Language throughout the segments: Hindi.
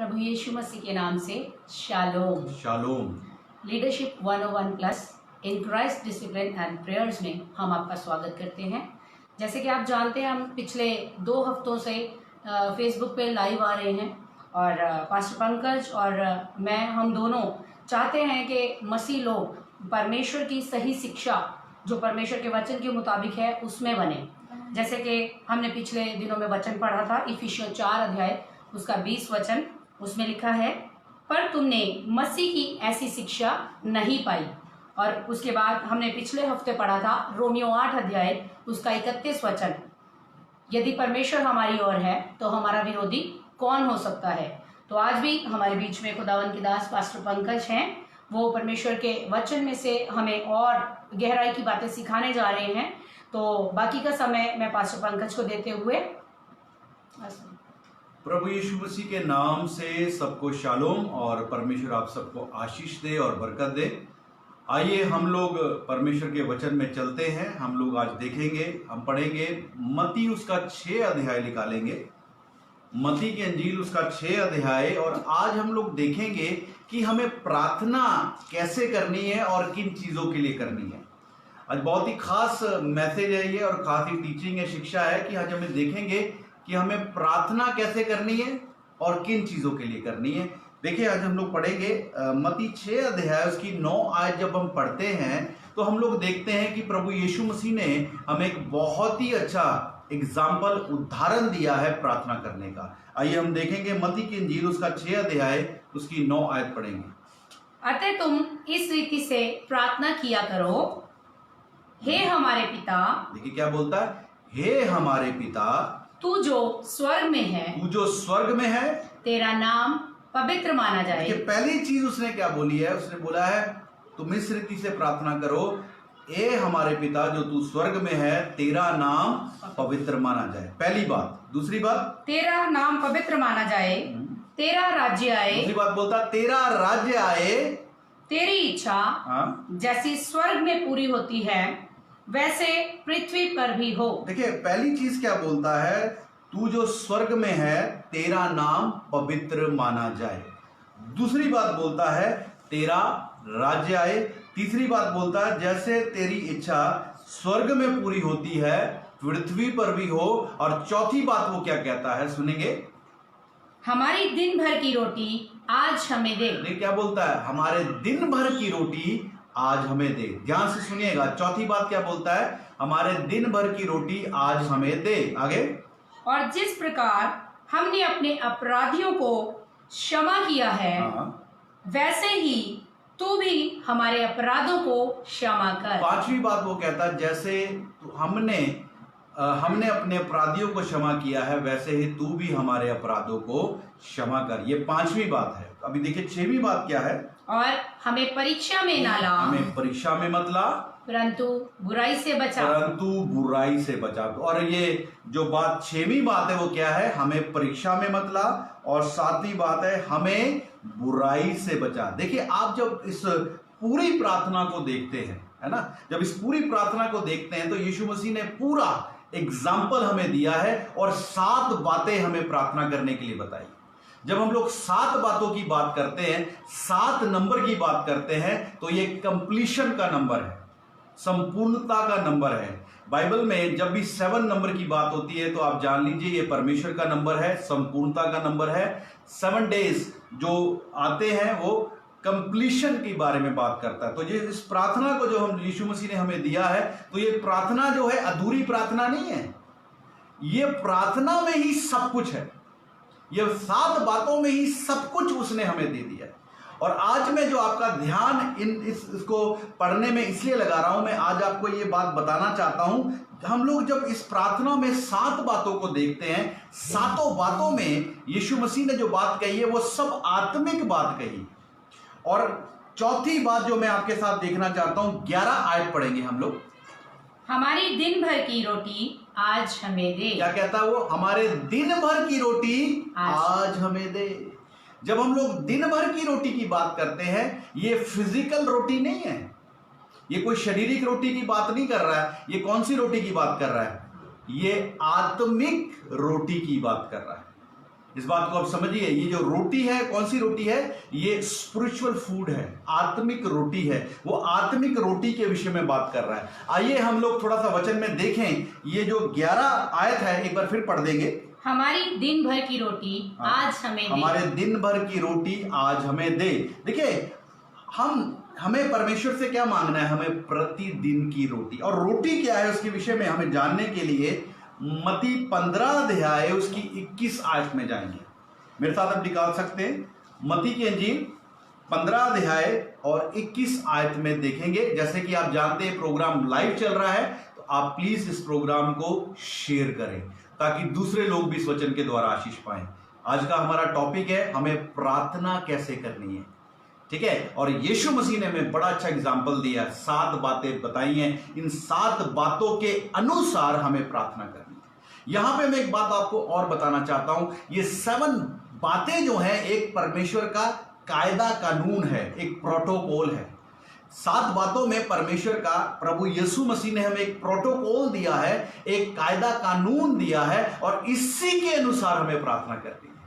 प्रभु यीशु मसीह के नाम से shalom. Shalom. Leadership 101 plus in Christ discipline and prayers में हम आपका स्वागत करते हैं। जैसे कि आप जानते हैं, हम पिछले 2 हफ्तों से फेसबुक पे लाइव आ रहे हैं और पास्टर पंकज और मैं, हम दोनों चाहते हैं कि मसीह लोग परमेश्वर की सही शिक्षा जो परमेश्वर के वचन के मुताबिक है उसमें बने। जैसे कि हमने पिछले दिनों में वचन पढ़ा था, इफिसियों 4 अध्याय उसका 20 वचन, उसमें लिखा है, पर तुमने मसीह की ऐसी शिक्षा नहीं पाई। और उसके बाद हमने पिछले हफ्ते पढ़ा था रोमियो 8 अध्याय उसका 31 वचन, यदि परमेश्वर हमारी ओर है तो हमारा विरोधी कौन हो सकता है। तो आज भी हमारे बीच में खुदावन के दास पास्टर पंकज हैं। वो परमेश्वर के वचन में से हमें और गहराई की बातें सिखाने जा रहे हैं। तो बाकी का समय मैं पास्टर पंकज को देते हुए, प्रभु यीशु मसीह के नाम से सबको शालोम और परमेश्वर आप सबको आशीष दे और बरकत दे। आइए हम लोग परमेश्वर के वचन में चलते हैं। हम लोग आज देखेंगे, हम पढ़ेंगे मत्ती उसका 6 अध्याय निकालेंगे, मत्ती की अंजील उसका 6 अध्याय। और आज हम लोग देखेंगे कि हमें प्रार्थना कैसे करनी है और किन चीजों के लिए करनी है। आज बहुत ही खास मैसेज है ये और खास ही टीचिंग है, शिक्षा है कि आज हमें देखेंगे कि हमें प्रार्थना कैसे करनी है और किन चीजों के लिए करनी है। देखिए, आज हम लोग पढ़ेंगे मत्ती 6 अध्याय उसकी 9 आयत। जब हम पढ़ते हैं तो हम लोग देखते हैं कि प्रभु यीशु मसीह ने हमें एक बहुत ही अच्छा एग्जाम्पल, उदाहरण दिया है प्रार्थना करने का। आइए हम देखेंगे मत्ती की इंजील उसका 6 अध्याय उसकी 9 आयत पढ़ेंगे। अतः तुम इस रीति से प्रार्थना किया करो, हे हमारे पिता। देखिए क्या बोलता है, हे हमारे पिता, तू जो स्वर्ग में है, तू जो स्वर्ग में है, तेरा नाम पवित्र माना जाए। देखिए पहली चीज उसने क्या बोली है, उसने बोला है तुम इस रीति से प्रार्थना करो, ए हमारे पिता जो तू स्वर्ग में है, तेरा नाम पवित्र माना जाए। पहली बात। दूसरी बात, तेरा नाम पवित्र माना जाए, तेरा राज्य आए। दूसरी बात बोलता तेरा राज्य आए, तेरी इच्छा जैसी स्वर्ग में पूरी होती है वैसे पृथ्वी पर भी हो। देखिए पहली चीज क्या बोलता है, तू जो स्वर्ग में है तेरा नाम पवित्र माना जाए। दूसरी बात बोलता है तेरा राज्य आए। तीसरी बात बोलता है जैसे तेरी इच्छा स्वर्ग में पूरी होती है पृथ्वी पर भी हो। और चौथी बात वो क्या कहता है, सुनेंगे, हमारी दिन भर की रोटी आज हमें दे। नहीं, क्या बोलता है, हमारे दिन भर की रोटी आज हमें दे। ध्यान से सुनिएगा, चौथी बात क्या बोलता है, हमारे दिन भर की रोटी आज हमें दे। आगे, और जिस प्रकार हमने अपने अपराधियों को क्षमा किया है, वैसे ही तू भी हमारे अपराधों को क्षमा कर। पांचवी बात वो कहता है जैसे हमने अपने अपराधियों को क्षमा किया है वैसे ही तू भी हमारे अपराधों को क्षमा कर। ये पांचवी बात है। अभी देखिए 6वीं बात क्या है, और हमें परीक्षा में ना ला, हमें परीक्षा में मत ला, परंतु बुराई से बचा, परंतु बुराई से बचा। और ये जो बात 6वीं बात है वो क्या है, हमें परीक्षा में मत ला, और 7वीं बात है हमें बुराई से बचा। देखिए आप जब इस पूरी प्रार्थना को देखते हैं, है ना, जब इस पूरी प्रार्थना को देखते हैं तो यीशु मसीह ने पूरा एग्जाम्पल हमें दिया है और 7 बातें हमें प्रार्थना करने के लिए बताई। जब हम लोग 7 बातों की बात करते हैं, 7 नंबर की बात करते हैं, तो ये कंप्लीशन का नंबर है, संपूर्णता का नंबर है। बाइबल में जब भी 7 नंबर की बात होती है तो आप जान लीजिए ये परमेश्वर का नंबर है, संपूर्णता का नंबर है। 7 डेज जो आते हैं वो कंप्लीशन के बारे में बात करता है। तो ये इस प्रार्थना को जो हम यीशु मसीह ने हमें दिया है, तो ये प्रार्थना जो है अधूरी प्रार्थना नहीं है, ये प्रार्थना में ही सब कुछ है। ये 7 बातों में ही सब कुछ उसने हमें दे दिया है। और आज मैं जो आपका ध्यान इसको पढ़ने में इसलिए लगा रहा हूं, मैं आज आपको ये बात बताना चाहता हूं, हम लोग जब इस प्रार्थना में 7 बातों को देखते हैं, 7 बातों में यीशु मसीह ने जो बात कही है वो सब आत्मिक बात कही। और चौथी बात जो मैं आपके साथ देखना चाहता हूं, 11 आयत पढ़ेंगे हम लोग, हमारी दिन भर की रोटी आज हमें दे। क्या कहता है वो, हमारे दिन भर की रोटी आज हमें दे। जब हम लोग दिन भर की रोटी की बात करते हैं, ये फिजिकल रोटी नहीं है, ये कोई शारीरिक रोटी की बात नहीं कर रहा है। ये कौन सी रोटी की बात कर रहा है, ये आत्मिक रोटी की बात कर रहा है। इस बात को आप समझिए। ये जो रोटी है, कौन सी रोटी है? ये स्पिरिचुअल फूड है, आत्मिक रोटी है। वो आत्मिक रोटी के विषय में बात कर रहा है। आइए हम लोग थोड़ा सा वचन में देखें। ये जो 11 आयत है, एक बार फिर पढ़ देंगे। हमारी दिन भर की रोटी आज हमें दे। हमारे दिन भर की रोटी आज हमें दे। देखिए, हमें परमेश्वर से क्या मांगना है? हमें प्रतिदिन की रोटी। और रोटी क्या है उसके विषय में हमें जानने के लिए मत्ती 15 अध्याय उसकी 21 आयत में जाएंगे। मेरे साथ आप निकाल सकते हैं। मत्ती की इंजील 15 अध्याय और 21 आयत में देखेंगे। जैसे कि आप जानते हैं प्रोग्राम लाइव चल रहा है, तो आप प्लीज इस प्रोग्राम को शेयर करें ताकि दूसरे लोग भी इस वचन के द्वारा आशीष पाएं। आज का हमारा टॉपिक है हमें प्रार्थना कैसे करनी है, ठीक है। और यीशु मसीह ने हमें बड़ा अच्छा एग्जाम्पल दिया, 7 बातें बताई हैं। इन 7 बातों के अनुसार हमें प्रार्थना करनी है। यहां पे मैं एक बात आपको और बताना चाहता हूं। ये 7 बातें जो है एक परमेश्वर का कायदा कानून है, एक प्रोटोकॉल है। 7 बातों में परमेश्वर का, प्रभु यीशु मसीह ने हमें एक प्रोटोकॉल दिया है, एक कायदा कानून दिया है, और इसी के अनुसार हमें प्रार्थना करनी है।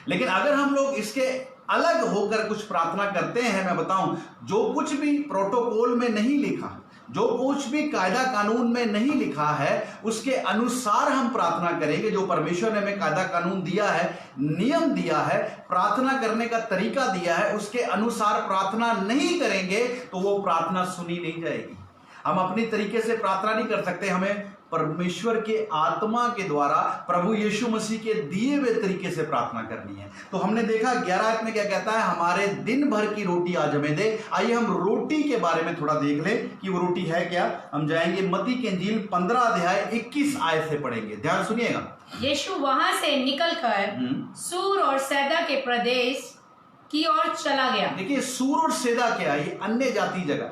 लेकिन अगर हम लोग इसके अलग होकर कुछ प्रार्थना करते हैं, मैं बताऊं, जो कुछ भी प्रोटोकॉल में नहीं लिखा, जो कुछ भी कायदा कानून में नहीं लिखा है, उसके अनुसार हम प्रार्थना करेंगे। जो परमेश्वर ने हमें कायदा कानून दिया है, नियम दिया है, प्रार्थना करने का तरीका दिया है, उसके अनुसार प्रार्थना नहीं करेंगे तो वो प्रार्थना सुनी नहीं जाएगी। हम अपनी तरीके से प्रार्थना नहीं कर सकते। हमें परमेश्वर के आत्मा के द्वारा, प्रभु यीशु मसीह के दिए हुए तरीके से प्रार्थना करनी है। तो हमने देखा 11 आयत में क्या कहता है, हमारे दिन भर की रोटी आज हमें दे। आइए हम रोटी के बारे में थोड़ा देख लें कि वो रोटी है क्या। हम जाएंगे मत्ती की इंजील 15 अध्याय 21 आयत से पढ़ेंगे, ध्यान सुनिएगा। यीशु वहां से निकलकर सूर और सैदा के प्रदेश की ओर चला गया। देखिए, सूर और सैदा क्या है? ये अन्य जाति जगह।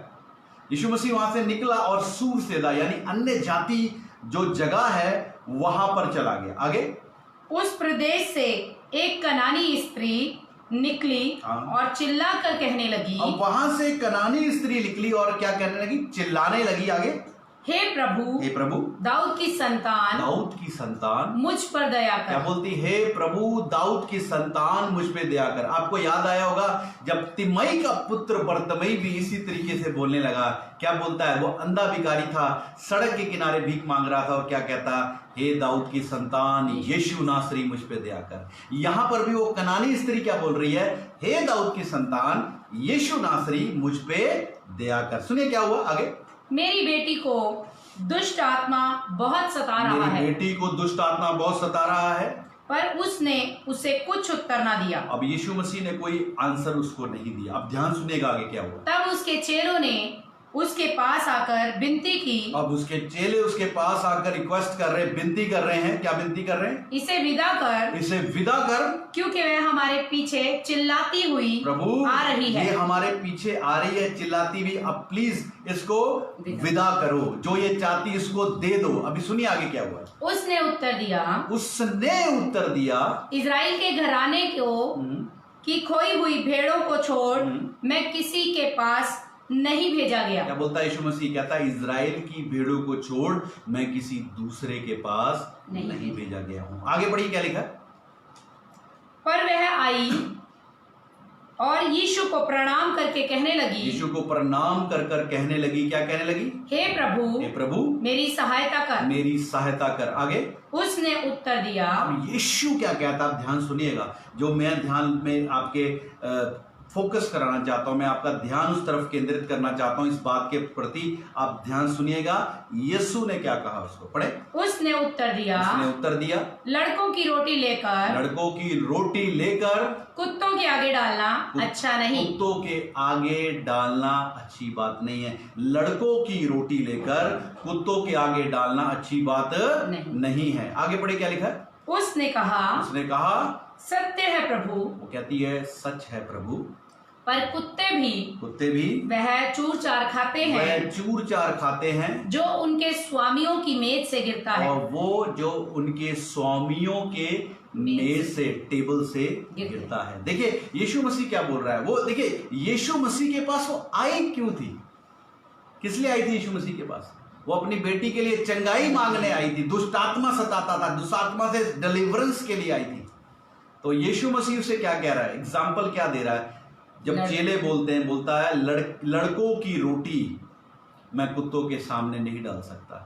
यीशु मसीह वहां से निकला और सूर सैदा यानी अन्य जाति जो जगह है वहां पर चला गया। आगे, उस प्रदेश से एक कनानी स्त्री निकली और चिल्लाकर कहने लगी। अब वहां से कनानी स्त्री निकली और क्या कहने लगी? चिल्लाने लगी। आगे, हे प्रभु, हे प्रभु, दाऊद की संतान मुझ पर दया कर। क्या बोलती? हे प्रभु, दाऊद की संतान मुझ पे दया कर। आपको याद आया होगा जब तिमई का पुत्र बरतमई भी इसी तरीके से बोलने लगा। क्या बोलता है? वो अंधा भिखारी था, सड़क के किनारे भीख मांग रहा था और क्या कहता? हे दाऊद की संतान यीशु नासरी मुझ पे दया कर। यहां पर भी वो कनानी स्त्री क्या बोल रही है? हे दाऊद की संतान यीशु नासरी मुझ पे दया कर। सुनिए क्या हुआ आगे। मेरी बेटी को दुष्ट आत्मा बहुत सता रहा है। मेरी बेटी को दुष्ट आत्मा बहुत सता रहा है, पर उसने उसे कुछ उत्तर ना दिया। अब यीशु मसीह ने कोई आंसर उसको नहीं दिया। अब ध्यान सुनिएगा आगे क्या हुआ। तब उसके चेलों ने उसके पास आकर विनती की। अब उसके चेले उसके पास आकर रिक्वेस्ट कर रहे, विनती कर रहे हैं। क्या विनती कर रहे हैं? इसे विदा कर, इसे विदा कर, क्योंकि वह हमारे पीछे चिल्लाती हुई प्रभु आ रही है। ये हमारे पीछे आ रही है, चिल्लाती हुई। अब प्लीज इसको विदा करो, जो ये चाहती इसको दे दो। अभी सुनिए आगे क्या हुआ। उसने उत्तर दिया, इजराइल के घराने को की खोई हुई भेड़ों को छोड़ मैं किसी के पास नहीं भेजा गया। क्या बोलता है यीशु मसीह? कहता है इजराइल की भेड़ों को छोड़ मैं किसी दूसरे के पास नहीं भेजा गया हूं। आगे पढ़िए क्या लिखा। पर वह आई और यीशु को प्रणाम करके कहने लगी। यीशु को प्रणाम कर कर कहने लगी। क्या कहने लगी? हे प्रभु, मेरी सहायता कर। आगे, उसने उत्तर दिया। अब यीशु क्या कहता है? ध्यान सुनिएगा। जो मैं ध्यान में आपके फोकस कराना चाहता हूं, मैं आपका ध्यान उस तरफ केंद्रित करना चाहता हूं, इस बात के प्रति आप ध्यान सुनिएगा। यीशु ने क्या कहा उसको? पढ़े। उसने उत्तर दिया, लड़कों की रोटी लेकर कुत्तों के आगे डालना अच्छा नहीं। कुत्तों के आगे डालना अच्छी बात नहीं है। लड़कों की रोटी लेकर कुत्तों के आगे डालना अच्छी बात नहीं है। आगे पढ़े क्या लिखा है। उसने कहा सत्य है प्रभु। वो कहती है सच है प्रभु, पर कुत्ते भी वह चूर चार खाते हैं जो उनके स्वामियों की मेज से गिरता है। और वो जो उनके स्वामियों के मेज से, टेबल से गिरता है। देखिए यीशु मसीह क्या बोल रहा है। वो देखिए यीशु मसीह के पास वो आई क्यों थी? किस लिए आई थी यीशु मसीह के पास? वो अपनी बेटी के लिए चंगाई मांगने आई थी। दुष्ट आत्मा सताता था, दुष्ट आत्मा से डिलीवरेंस के लिए आई थी। तो यीशु मसीह उसे क्या कह रहा है, एग्जाम्पल क्या दे रहा है? जब चेले बोलते हैं, बोलता है लड़कों की रोटी मैं कुत्तों के सामने नहीं डाल सकता।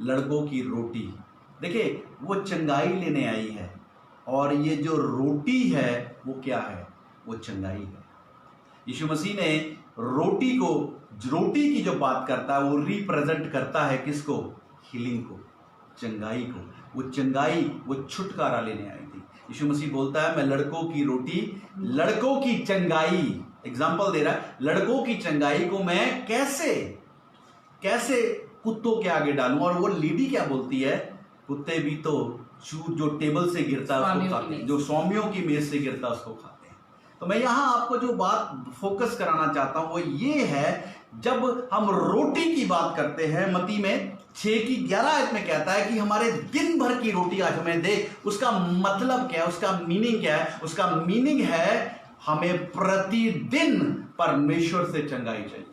लड़कों की रोटी, देखिए वो चंगाई लेने आई है, और ये जो रोटी है वो क्या है? वो चंगाई है। यीशु मसीह ने रोटी की जो बात करता है वो रिप्रेजेंट करता है किसको? हीलिंग को, चंगाई को। वो चंगाई, वो छुटकारा लेने आई थी। यीशु मसीह बोलता है मैं लड़कों की रोटी, लड़कों की चंगाई, एग्जाम्पल दे रहा है, लड़कों की चंगाई को मैं कैसे कुत्तों के आगे डालूं? और वो लेडी क्या बोलती है? कुत्ते भी तो जो टेबल से गिरता है उसको खाते हैं, जो स्वामियों की मेज से गिरता है उसको खाते हैं। तो मैं यहां आपको जो बात फोकस कराना चाहता हूं वो ये है, जब हम रोटी की बात करते हैं, मत्ती में 6:11 आयत में कहता है कि हमारे दिन भर की रोटी आज हमें दे। उसका मतलब क्या है? उसका मीनिंग क्या है? उसका मीनिंग है हमें प्रतिदिन परमेश्वर से चंगाई चाहिए,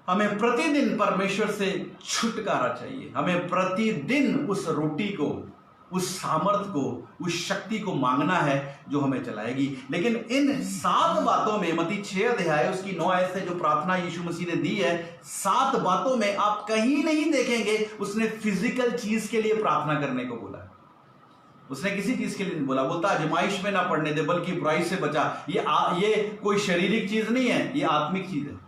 हमें प्रतिदिन परमेश्वर से छुटकारा चाहिए, हमें प्रतिदिन उस रोटी को, उस सामर्थ को, उस शक्ति को मांगना है जो हमें चलाएगी। लेकिन इन 7 बातों में, मत्ती 6 अध्याय उसकी 9 आयत से जो प्रार्थना यीशु मसीह ने दी है, 7 बातों में आप कहीं नहीं देखेंगे उसने फिजिकल चीज के लिए प्रार्थना करने को बोला। उसने किसी चीज के लिए नहीं बोला। बोलता आजमाइश में ना पड़ने दे बल्कि बुराई से बचा। ये कोई शारीरिक चीज नहीं है, ये आत्मिक चीज है।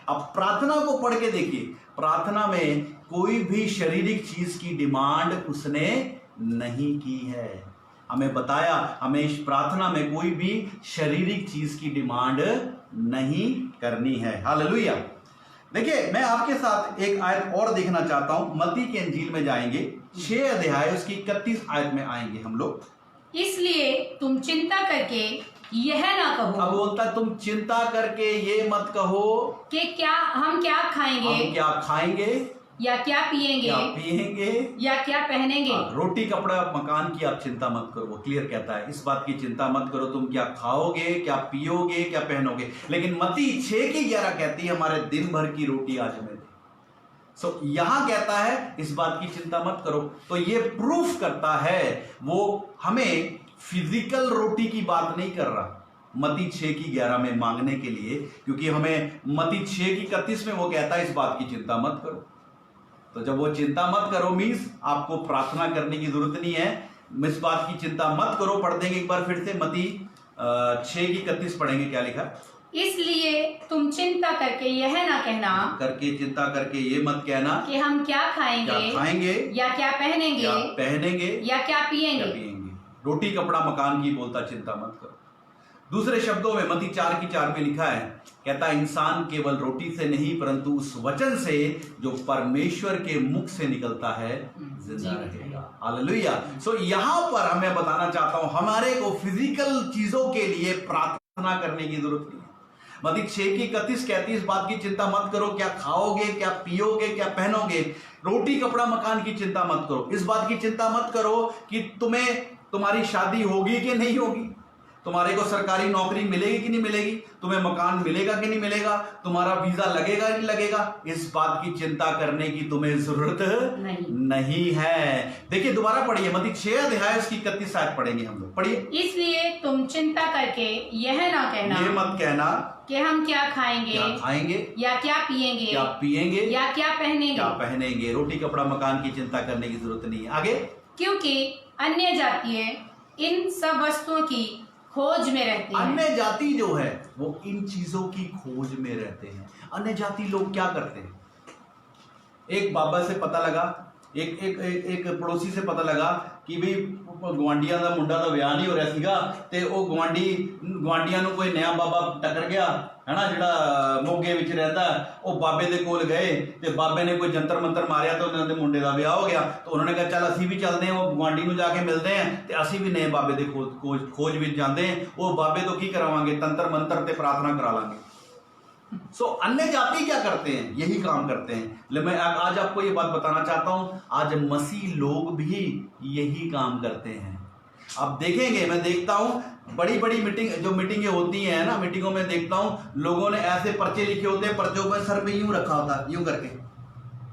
अब प्रार्थना को पढ़ के देखिए, प्रार्थना में कोई भी शारीरिक चीज की डिमांड उसने नहीं की है। हमें बताया हमें इस प्रार्थना में कोई भी शारीरिक चीज की डिमांड नहीं करनी है। हालेलुया। देखिए मैं आपके साथ एक आयत और देखना चाहता हूं। मत्ती के इंजील में जाएंगे, 6 अध्याय उसकी 31 आयत में आएंगे हम लोग। इसलिए तुम चिंता करके यह ना कहो। अब बोलता है तुम चिंता करके ये मत कहो कि हम क्या खाएंगे, या क्या पिएंगे, या क्या पहनेंगे। रोटी कपड़ा मकान की आप चिंता मत करो, वो क्लियर कहता है। इस बात की चिंता मत करो तुम क्या खाओगे, क्या पियोगे, क्या पहनोगे। लेकिन मत्ती 6:11 कहती है हमारे दिन भर की रोटी आज हमें दे। यहां कहता है इस बात की चिंता मत करो। तो ये प्रूफ करता है, वो हमें फिजिकल रोटी की बात नहीं कर रहा मत्ती 6:11 में मांगने के लिए, क्योंकि हमें मत्ती 6:31 में वो कहता है इस बात की चिंता मत करो। तो जब वो चिंता मत करो मीन्स आपको प्रार्थना करने की जरूरत नहीं है। इस बात की चिंता मत करो, पढ़ देंगे एक बार फिर से, मत्ती 6:31 पढ़ेंगे। क्या लिखा? इसलिए तुम चिंता करके यह ना कहना, चिंता करके ये मत कहना कि हम क्या खाएंगे, या क्या पहनेंगे, या क्या पिएंगे। रोटी कपड़ा मकान की बोलता चिंता मत करो। दूसरे शब्दों में मत्ती 4:4 में लिखा है, कहता इंसान केवल रोटी से नहीं परंतु उस वचन से जो परमेश्वर के मुख से निकलता है जिंदा रहेगा। हालेलुया। सो यहां पर हमें बताना चाहता हूं हमारे को फिजिकल चीजों के लिए प्रार्थना करने की जरूरत नहीं है। मत्ती 6:31 कहती है इस बात की चिंता मत करो क्या खाओगे, क्या पियोगे, क्या पहनोगे। रोटी कपड़ा मकान की चिंता मत करो। इस बात की चिंता मत करो कि तुम्हारी शादी होगी कि नहीं होगी, तुम्हारे को सरकारी नौकरी मिलेगी कि नहीं मिलेगी, तुम्हें मकान मिलेगा कि नहीं मिलेगा, तुम्हारा वीजा लगेगा कि नहीं लगेगा। इस बात की चिंता करने की तुम्हें जरूरत नहीं है। देखिए दोबारा पढ़िए, मत्ती 6 अध्याय उसकी 31 आयत पढ़ेंगे हम लोग। पढ़िए। इसलिए तुम चिंता करके यह मत कहना कि हम क्या खाएंगे, या क्या पिएंगे, या क्या पहनेंगे। रोटी कपड़ा मकान की चिंता करने की जरूरत नहीं है। आगे, क्योंकि अन्य जातीय इन सब वस्तुओं की खोज में रहते हैं। अन्य जाति जो है वो इन चीजों की खोज में रहते हैं। अन्य जाति लोग क्या करते हैं? एक बाबा से पता लगा, एक पड़ोसी से पता लगा कि भाई गुआंढिया का मुंडा का ब्याह नहीं हो रहा सीगा ते वो गुआंढिया ਨੂੰ कोई नया बाबा टकर गया है ना, ਜਿਹੜਾ ਮੋਗੇ ਵਿੱਚ रहता, ਉਹ ਬਾਬੇ ਦੇ ਕੋਲ गए ਤੇ ਬਾਬੇ ने कोई जंतर मंतर मारिया तो उन्होंने मुंडे का ब्याह हो गया। तो उन्होंने कहा चल ਅਸੀਂ भी चलते हैं, वो गुआंढी ਨੂੰ जाके मिलते हैं ਤੇ ਅਸੀਂ भी नए बाबे ਦੇ खोज ਵਿੱਚ ਜਾਂਦੇ हैं। वो बाबे तो की करावांगे, तंत्र मंत्र ते प्रार्थना करा लांगे। सो अन्य जाति क्या करते हैं? यही काम करते हैं। मैं आज आपको ये बात बताना चाहता हूं, आज मसीह लोग भी यही काम करते हैं। अब देखेंगे, मैं देखता हूं बड़ी बड़ी मीटिंगें होती हैं ना, मीटिंगों में देखता हूं लोगों ने ऐसे पर्चे लिखे होते हैं, पर्चों पर सर पे यूं रखा होता है, यूं करके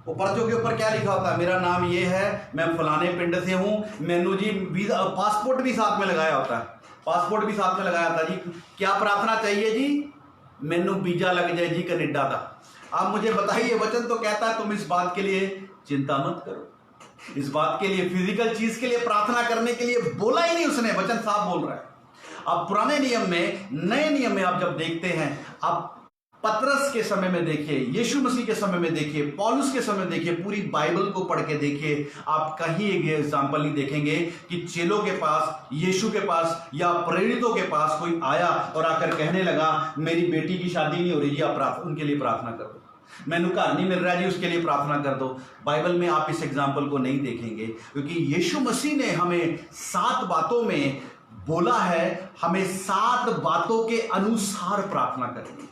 वो पर्चों के ऊपर क्या लिखा होता है, मेरा नाम ये है, मैं फलाने पिंड से हूं, मैनू जी वीजा, पासपोर्ट भी साथ में लगाया होता है, पासपोर्ट भी साथ में लगाया था जी। क्या प्रार्थना चाहिए जी, मैनू वीजा लग जाए जी कनेडा का। आप मुझे बताइए, वचन तो कहता है तुम इस बात के लिए चिंता मत करो, इस बात के लिए, फिजिकल चीज के लिए प्रार्थना करने के लिए बोला ही नहीं उसने, वचन साफ बोल रहा है। अब पुराने नियम में, नए नियम में आप जब देखते हैं, आप पतरस के समय में देखिए, यीशु मसीह के समय में देखिए, पौलुस के समय में देखिए, पूरी बाइबल को पढ़ के देखिए, आप कहीं एक एग्जाम्पल नहीं देखेंगे कि चेलों के पास, यीशु के पास या प्रेरितों के पास कोई आया और आकर कहने लगा मेरी बेटी की शादी नहीं हो रही जी, आप उनके लिए प्रार्थना कर दो, मैनू घर नहीं मिल रहा जी, उसके लिए प्रार्थना कर दो। बाइबल में आप इस एग्जाम्पल को नहीं देखेंगे, क्योंकि यीशु मसीह ने हमें 7 बातों में बोला है, हमें 7 बातों के अनुसार प्रार्थना करनी है।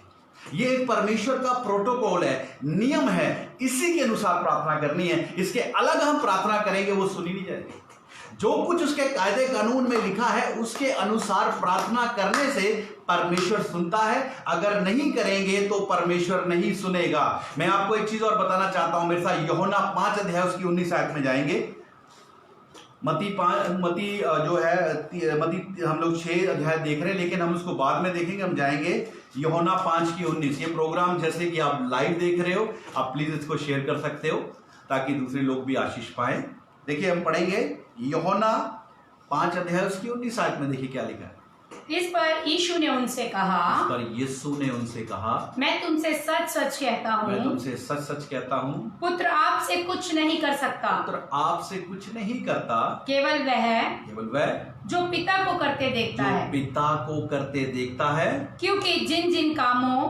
ये एक परमेश्वर का प्रोटोकॉल है, नियम है, इसी के अनुसार प्रार्थना करनी है। इसके अलग हम प्रार्थना करेंगे वो सुनी नहीं जाएगी। जो कुछ उसके कायदे कानून में लिखा है उसके अनुसार प्रार्थना करने से परमेश्वर सुनता है, अगर नहीं करेंगे तो परमेश्वर नहीं सुनेगा। मैं आपको एक चीज और बताना चाहता हूं, मेरे साथ यूहन्ना 5 अध्याय उसकी 19 आयत में जाएंगे। मती जो है मती हम लोग 6 अध्याय देख रहे हैं, लेकिन हम उसको बाद में देखेंगे। हम जाएंगे यूहन्ना 5 की 19। ये प्रोग्राम जैसे कि आप लाइव देख रहे हो, आप प्लीज इसको शेयर कर सकते हो ताकि दूसरे लोग भी आशीष पाएं। देखिए हम पढ़ेंगे यूहन्ना 5 अध्याय उसकी 19 आयत में, देखिए क्या लिखा है। इस पर यीशु ने उनसे कहा, इस पर यीशु ने उनसे कहा, मैं तुमसे सच सच कहता हूँ, मैं तुमसे सच सच कहता हूँ, पुत्र आपसे कुछ नहीं कर सकता, पुत्र आपसे कुछ नहीं करता, केवल वह जो पिता को करते देखता जो है, पिता को करते देखता है। क्योंकि जिन जिन कामों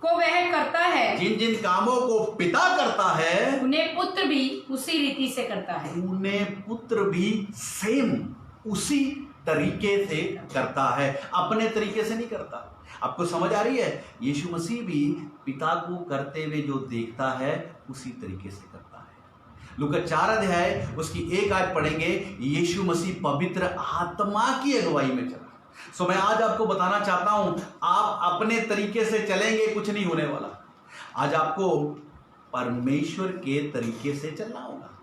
को वह करता है, जिन जिन कामों को पिता करता है, उन्हें पुत्र भी उसी रीति से करता है, उन्हें पुत्र भी सेम उसी तरीके से करता है, अपने तरीके से नहीं करता। आपको समझ आ रही है? यीशु मसीह भी पिता को करते हुए जो देखता है उसी तरीके से करता है। लूका 4 अध्याय उसकी 1 आयत पढ़ेंगे। यीशु मसीह पवित्र आत्मा की अगुवाई में चला। सो मैं आज आपको बताना चाहता हूं, आप अपने तरीके से चलेंगे कुछ नहीं होने वाला। आज आपको परमेश्वर के तरीके से चलना होगा।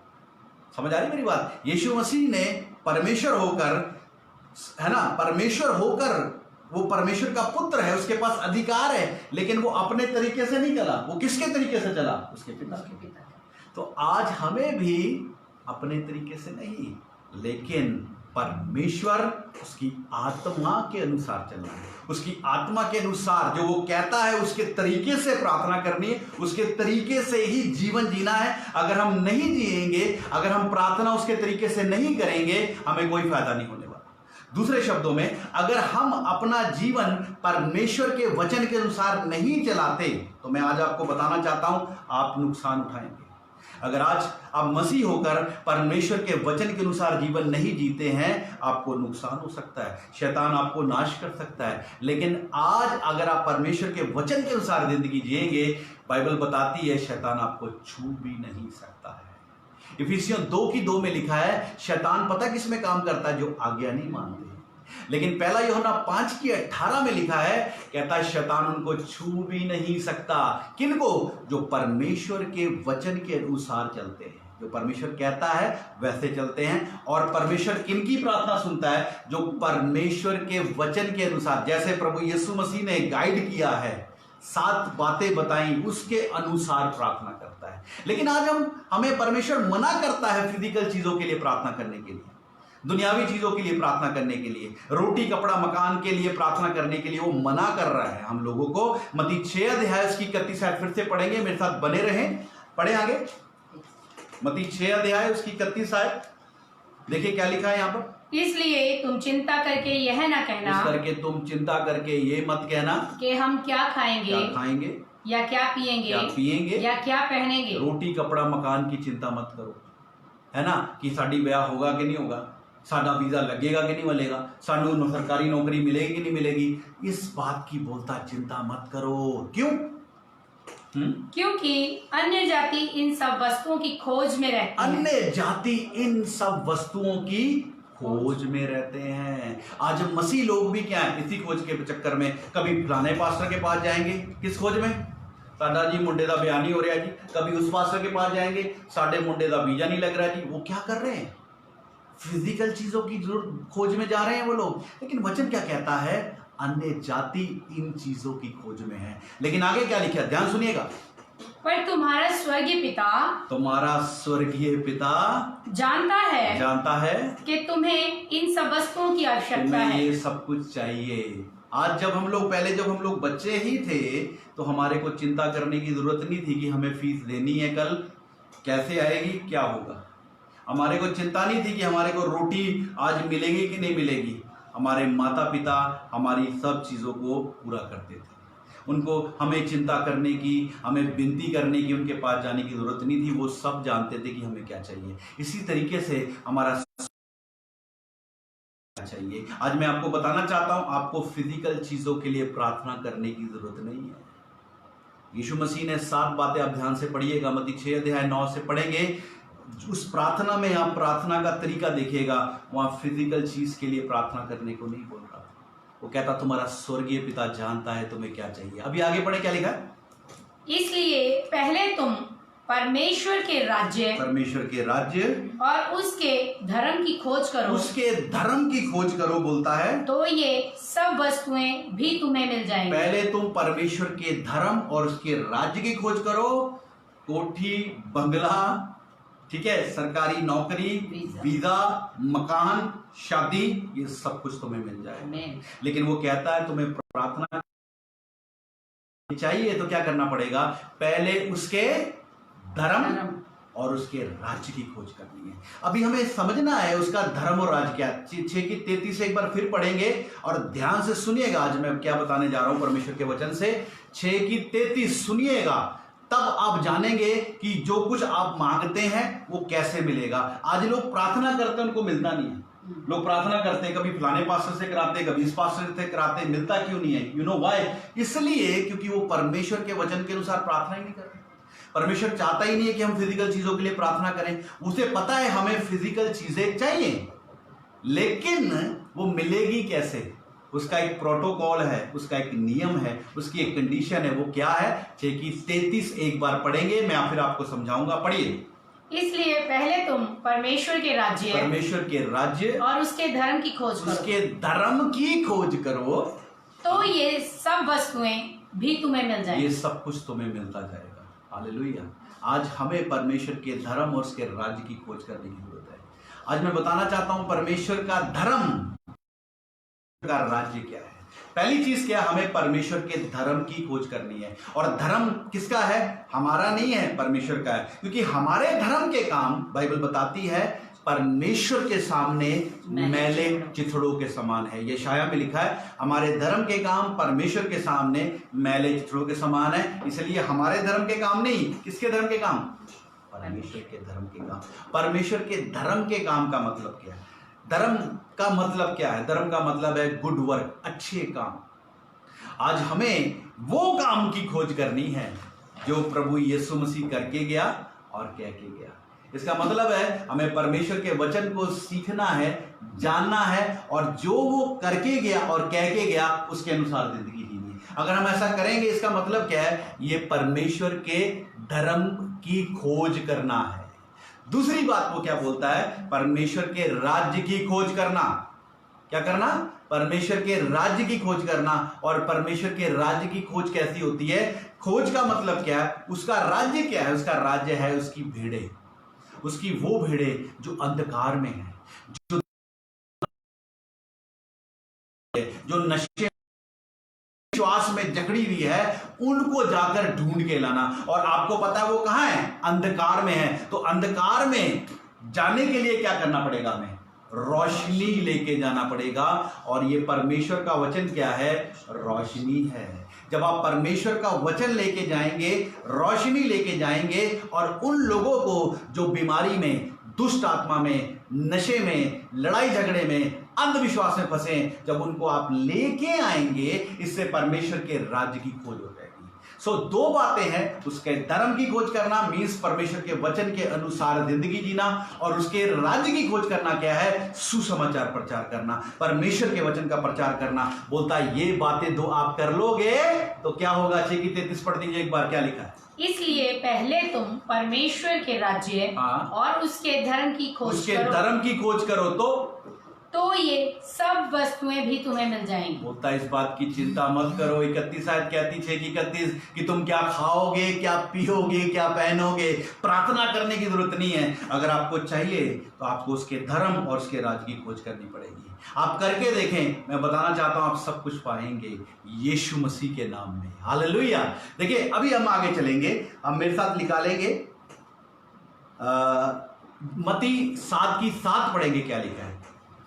समझ आ रही मेरी बात? यीशु मसीह ने परमेश्वर होकर, है ना, परमेश्वर होकर, वो परमेश्वर का पुत्र है, उसके पास अधिकार है, लेकिन वो अपने तरीके से नहीं चला। वो किसके तरीके से चला? उसके पिता के। तो आज हमें भी अपने तरीके से नहीं, लेकिन परमेश्वर उसकी आत्मा के अनुसार चलना है। उसकी आत्मा के अनुसार जो वो कहता है उसके तरीके से प्रार्थना करनी है, उसके तरीके से ही जीवन जीना है। अगर हम नहीं जिएंगे, अगर हम प्रार्थना उसके तरीके से नहीं करेंगे, हमें कोई फायदा नहीं होने वाला। दूसरे शब्दों में, अगर हम अपना जीवन परमेश्वर के वचन के अनुसार नहीं चलाते, तो मैं आज आपको बताना चाहता हूं, आप नुकसान उठाएंगे। अगर आज आप मसीह होकर परमेश्वर के वचन के अनुसार जीवन नहीं जीते हैं, आपको नुकसान हो सकता है, शैतान आपको नाश कर सकता है। लेकिन आज अगर आप परमेश्वर के वचन के अनुसार जिंदगी जिएंगे, बाइबल बताती है शैतान आपको छू भी नहीं सकता है। इफिसियों 2:2 में लिखा है, शैतान पता किस में काम करता है? जो आज्ञा नहीं मानते। लेकिन पहला यूहन्ना 5:18 में लिखा है, कहता है शैतान उनको छू भी नहीं सकता। किनको? जो परमेश्वर के वचन के अनुसार चलते हैं, जो परमेश्वर कहता है वैसे चलते हैं। और परमेश्वर किनकी प्रार्थना सुनता है? जो परमेश्वर के वचन के अनुसार, जैसे प्रभु यीशु मसीह ने गाइड किया है, 7 बातें बताई, उसके अनुसार प्रार्थना करता है। लेकिन आज हमें परमेश्वर मना करता है फिजिकल चीजों के लिए प्रार्थना करने के लिए, दुनियावी चीजों के लिए प्रार्थना करने के लिए, रोटी कपड़ा मकान के लिए प्रार्थना करने के लिए वो मना कर रहा है हम लोगों को। मत्ती 6 अध्याय उसकी 31 आयत फिर से पढ़ेंगे, मेरे साथ बने रहें, पढ़े आगे। मत्ती 6 अध्याय उसकी 31 आयत, देखिए क्या लिखा है यहाँ पर। इसलिए तुम चिंता करके यह ना कहना, इस करके तुम चिंता करके ये मत कहना कि हम क्या खाएंगे या क्या पिएंगे या क्या पहनेंगे। रोटी कपड़ा मकान की चिंता मत करो, है ना, कि साड़ी ब्याह होगा कि नहीं होगा, साडा वीजा लगेगा कि नहीं मिलेगा, सानू सरकारी नौकरी मिलेगी कि नहीं मिलेगी, इस बात की बोलता चिंता मत करो। क्यों? क्योंकि अन्य जाति इन सब वस्तुओं की खोज में रहती है। अन्य जाति इन सब वस्तुओं की खोज में रहते हैं। आज मसीह लोग भी क्या है, इसी खोज के चक्कर में कभी फलाने पास्टर के पास जाएंगे, किस खोज में? साडा जी मुंडे का बयान नहीं हो रहा जी, कभी उस पास्टर के पास जाएंगे, साडे मुंडे का वीजा नहीं लग रहा जी। वो क्या कर रहे हैं? फिजिकल चीजों की जरूर खोज में जा रहे हैं वो लोग। लेकिन वचन क्या कहता है? अन्य जाति इन चीजों की खोज में है। लेकिन आगे क्या लिखा, ध्यान सुनिएगा। पर तुम्हारा स्वर्गीय पिता जानता है कि तुम्हें इन सब वस्तुओं की आवश्यकता है। ये सब कुछ चाहिए। आज जब हम लोग बच्चे ही थे तो हमारे को चिंता करने की जरूरत नहीं थी कि हमें फीस देनी है, कल कैसे आएगी, क्या होगा। हमारे को चिंता नहीं थी कि हमारे को रोटी आज मिलेगी कि नहीं मिलेगी। हमारे माता पिता हमारी सब चीजों को पूरा करते थे। उनको हमें चिंता करने की, हमें विनती करने की, उनके पास जाने की जरूरत नहीं थी। वो सब जानते थे कि हमें क्या चाहिए। इसी तरीके से हमारा चाहिए। आज मैं आपको बताना चाहता हूं, आपको फिजिकल चीजों के लिए प्रार्थना करने की जरूरत नहीं है। यीशु मसीह ने 7 बातें, आप ध्यान से पढ़िएगा, मत्ती 6 अध्याय 9 से पढ़ेंगे। उस प्रार्थना में आप प्रार्थना का तरीका देखिएगा, वहां फिजिकल चीज के लिए प्रार्थना करने को नहीं बोल रहा। वो कहता तुम्हारा स्वर्गीय पिता जानता है तुम्हें क्या चाहिए। अभी आगे पढ़े, क्या लिखा? इसलिए पहले तुम परमेश्वर के राज्य और उसके धर्म की खोज करो बोलता है, तो ये सब वस्तुएं भी तुम्हें मिल जाएंगी। पहले तुम परमेश्वर के धर्म और उसके राज्य की खोज करो। कोठी, बंगला, ठीक है, सरकारी नौकरी, वीजा, मकान, शादी, ये सब कुछ तुम्हें मिल जाएगा। लेकिन वो कहता है तुम्हें प्रार्थना चाहिए तो क्या करना पड़ेगा? पहले उसके धर्म और उसके राज्य की खोज करनी है। अभी हमें समझना है उसका धर्म और राज्य क्या। 6:33 एक बार फिर पढ़ेंगे और ध्यान से सुनिएगा। आज मैं क्या बताने जा रहा हूं परमेश्वर के वचन से। 6:33 सुनिएगा, तब आप जानेंगे कि जो कुछ आप मांगते हैं वो कैसे मिलेगा। आज लोग प्रार्थना करते हैं, उनको मिलता नहीं है। लोग प्रार्थना करते हैं, कभी फलाने पास्टर से कराते, कभी इस पास्टर से कराते, मिलता क्यों नहीं है? You know why? इसलिए क्योंकि वो परमेश्वर के वचन के अनुसार प्रार्थना ही नहीं करते। परमेश्वर चाहता ही नहीं है कि हम फिजिकल चीजों के लिए प्रार्थना करें। उसे पता है हमें फिजिकल चीजें चाहिए, लेकिन वो मिलेगी कैसे? उसका एक प्रोटोकॉल है, उसका एक नियम है, उसकी एक कंडीशन है। वो क्या है? 6:33 एक बार पढ़ेंगे, मैं फिर आपको समझाऊंगा। पढ़िए। इसलिए पहले तुम परमेश्वर के राज्य और उसके धर्म की खोज करो, तो ये सब वस्तुएं भी तुम्हें मिल जाएंगी। ये सब कुछ तुम्हें मिलता जाएगा। हालेलुया। आज हमें परमेश्वर के धर्म और उसके राज्य की खोज करने की जरूरत है। आज मैं बताना चाहता हूं परमेश्वर का धर्म का राज्य क्या है। पहली चीज क्या? हमें परमेश्वर के धर्म की खोज करनी है। और धर्म किसका है? हमारा नहीं है, परमेश्वर का है। क्योंकि हमारे धर्म के काम, बाइबल बताती है, परमेश्वर के सामने मैले चिथड़ों के समान है। यशाया में लिखा है हमारे धर्म के काम परमेश्वर के सामने मैले चिथड़ों के समान है। इसलिए हमारे धर्म के काम नहीं, किसके धर्म के काम? परमेश्वर के धर्म के काम। परमेश्वर के धर्म के काम का मतलब क्या है? धर्म का मतलब क्या है? धर्म का मतलब है गुड वर्क, अच्छे काम। आज हमें वो काम की खोज करनी है जो प्रभु यीशु मसीह करके गया और कह के गया। इसका मतलब है हमें परमेश्वर के वचन को सीखना है, जानना है, और जो वो करके गया और कह के गया उसके अनुसार जिंदगी जीनी है। अगर हम ऐसा करेंगे, इसका मतलब क्या है? ये परमेश्वर के धर्म की खोज करना है। दूसरी बात वो क्या बोलता है? परमेश्वर के राज्य की खोज करना। क्या करना? परमेश्वर के राज्य की खोज करना। और परमेश्वर के राज्य की खोज कैसी होती है? खोज का मतलब क्या है? उसका राज्य क्या है? उसका राज्य है उसकी भेड़ें, उसकी वो भेड़ें जो अंधकार में है, जो नशे विश्वास में जकड़ी हुई है, उनको जाकर ढूंढ के लाना। और आपको पता है वो कहां है? अंधकार में है। तो अंधकार में जाने के लिए क्या करना पड़ेगा? हमें रोशनी लेके जाना पड़ेगा। और ये परमेश्वर का वचन क्या है? रोशनी है। जब आप परमेश्वर का वचन लेके जाएंगे, रोशनी लेके जाएंगे, और उन लोगों को जो बीमारी में, दुष्ट आत्मा में, नशे में, लड़ाई झगड़े में, अंधविश्वास में फंसे, जब उनको आप लेके आएंगे, इससे परमेश्वर के राज्य की खोज हो जाएगी। सो दो बातें हैं, उसके धर्म की खोज करना मीन्स परमेश्वर के वचन के अनुसार जिंदगी जीना, और उसके राज्य की खोज करना क्या है, सुसमाचार प्रचार करना, परमेश्वर के वचन का प्रचार करना। बोलता है ये बातें दो आप कर लोगे तो क्या होगा। 6 की 33 पढ़ दीजिए एक बार, क्या लिखा है। इसलिए पहले तुम परमेश्वर के राज्य और उसके धर्म की खोज करो तो ये सब वस्तुएं भी तुम्हें मिल जाएंगी। बोलता है इस बात की चिंता मत करो। 31 आयत कहती 6 की 31 कि तुम क्या खाओगे, क्या पियोगे, क्या पहनोगे, प्रार्थना करने की जरूरत नहीं है। अगर आपको चाहिए तो आपको उसके धर्म और उसके राज की खोज करनी पड़ेगी। आप करके देखें, मैं बताना चाहता हूं आप सब कुछ पाएंगे यीशु मसीह के नाम में। हालेलुया। देखिए अभी हम आगे चलेंगे, हम मेरे साथ निकालेंगे मत्ती 7 की 7 पढ़ेंगे, क्या लिखा है,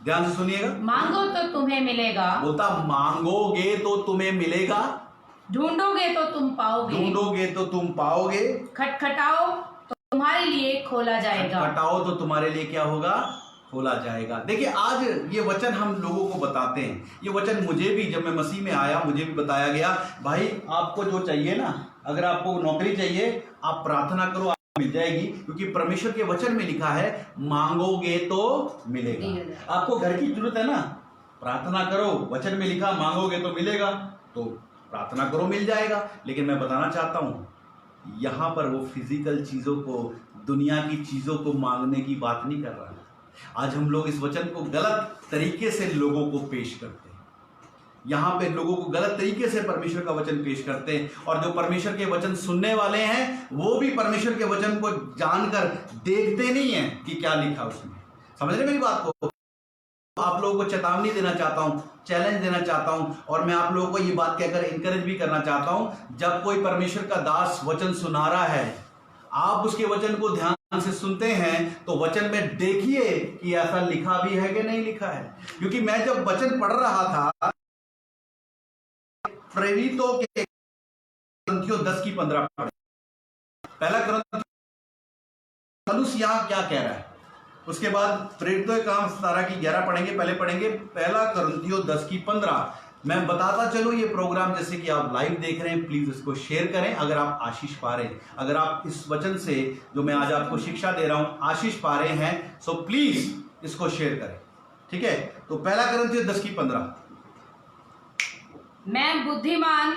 ध्यान से सुनिएगा। मांगो तो तुम्हें मिलेगा। बोलता मांगोगे तो तुम्हें मिलेगा, ढूंढोगे तो तुम पाओगे, खटखटाओ तो तुम्हारे लिए खोला जाएगा। खटखटाओ तो तुम्हारे लिए क्या होगा, खोला जाएगा। देखिए आज ये वचन हम लोगों को बताते हैं, ये वचन मुझे भी जब मैं मसीह में आया मुझे भी बताया गया, भाई आपको जो चाहिए ना, अगर आपको नौकरी चाहिए आप प्रार्थना करो मिल जाएगी, क्योंकि परमेश्वर के वचन में लिखा है मांगोगे तो मिलेगा। आपको घर की जरूरत है ना, प्रार्थना करो, वचन में लिखा मांगोगे तो मिलेगा, तो प्रार्थना करो मिल जाएगा। लेकिन मैं बताना चाहता हूं यहां पर वो फिजिकल चीजों को, दुनिया की चीजों को मांगने की बात नहीं कर रहा है। आज हम लोग इस वचन को गलत तरीके से लोगों को पेश करते हैं, यहां पे लोगों को गलत तरीके से परमेश्वर का वचन पेश करते हैं, और जो परमेश्वर के वचन सुनने वाले हैं वो भी परमेश्वर के वचन को जानकर देखते नहीं है कि क्या लिखा उसमें। समझ रहे मेरी बात को। आप लोगों को चेतावनी देना चाहता हूं, चैलेंज देना चाहता हूं, और मैं आप लोगों को ये बात कहकर इंकरेज भी करना चाहता हूं, जब कोई परमेश्वर का दास वचन सुना रहा है, आप उसके वचन को ध्यान से सुनते हैं तो वचन में देखिए कि ऐसा लिखा भी है कि नहीं लिखा है। क्योंकि मैं जब वचन पढ़ रहा था प्रेरितों के ग्रंथियों 10 की 15 पहला ग्रंथ पौलुस यहां क्या कह रहा है, उसके बाद प्रेरितों के काम 17 की 11 पढ़ेंगे। पहले पढ़ेंगे पहला ग्रंथियों 10 की 15। मैं बताता चलूं ये प्रोग्राम जैसे कि आप लाइव देख रहे हैं, प्लीज इसको शेयर करें अगर आप आशीष पा रहे हैं, अगर आप इस वचन से जो मैं आज आपको शिक्षा दे रहा हूं आशीष पा रहे हैं, सो प्लीज इसको शेयर करें, ठीक है। तो पहला ग्रंथियों 10 की 15। मैं बुद्धिमान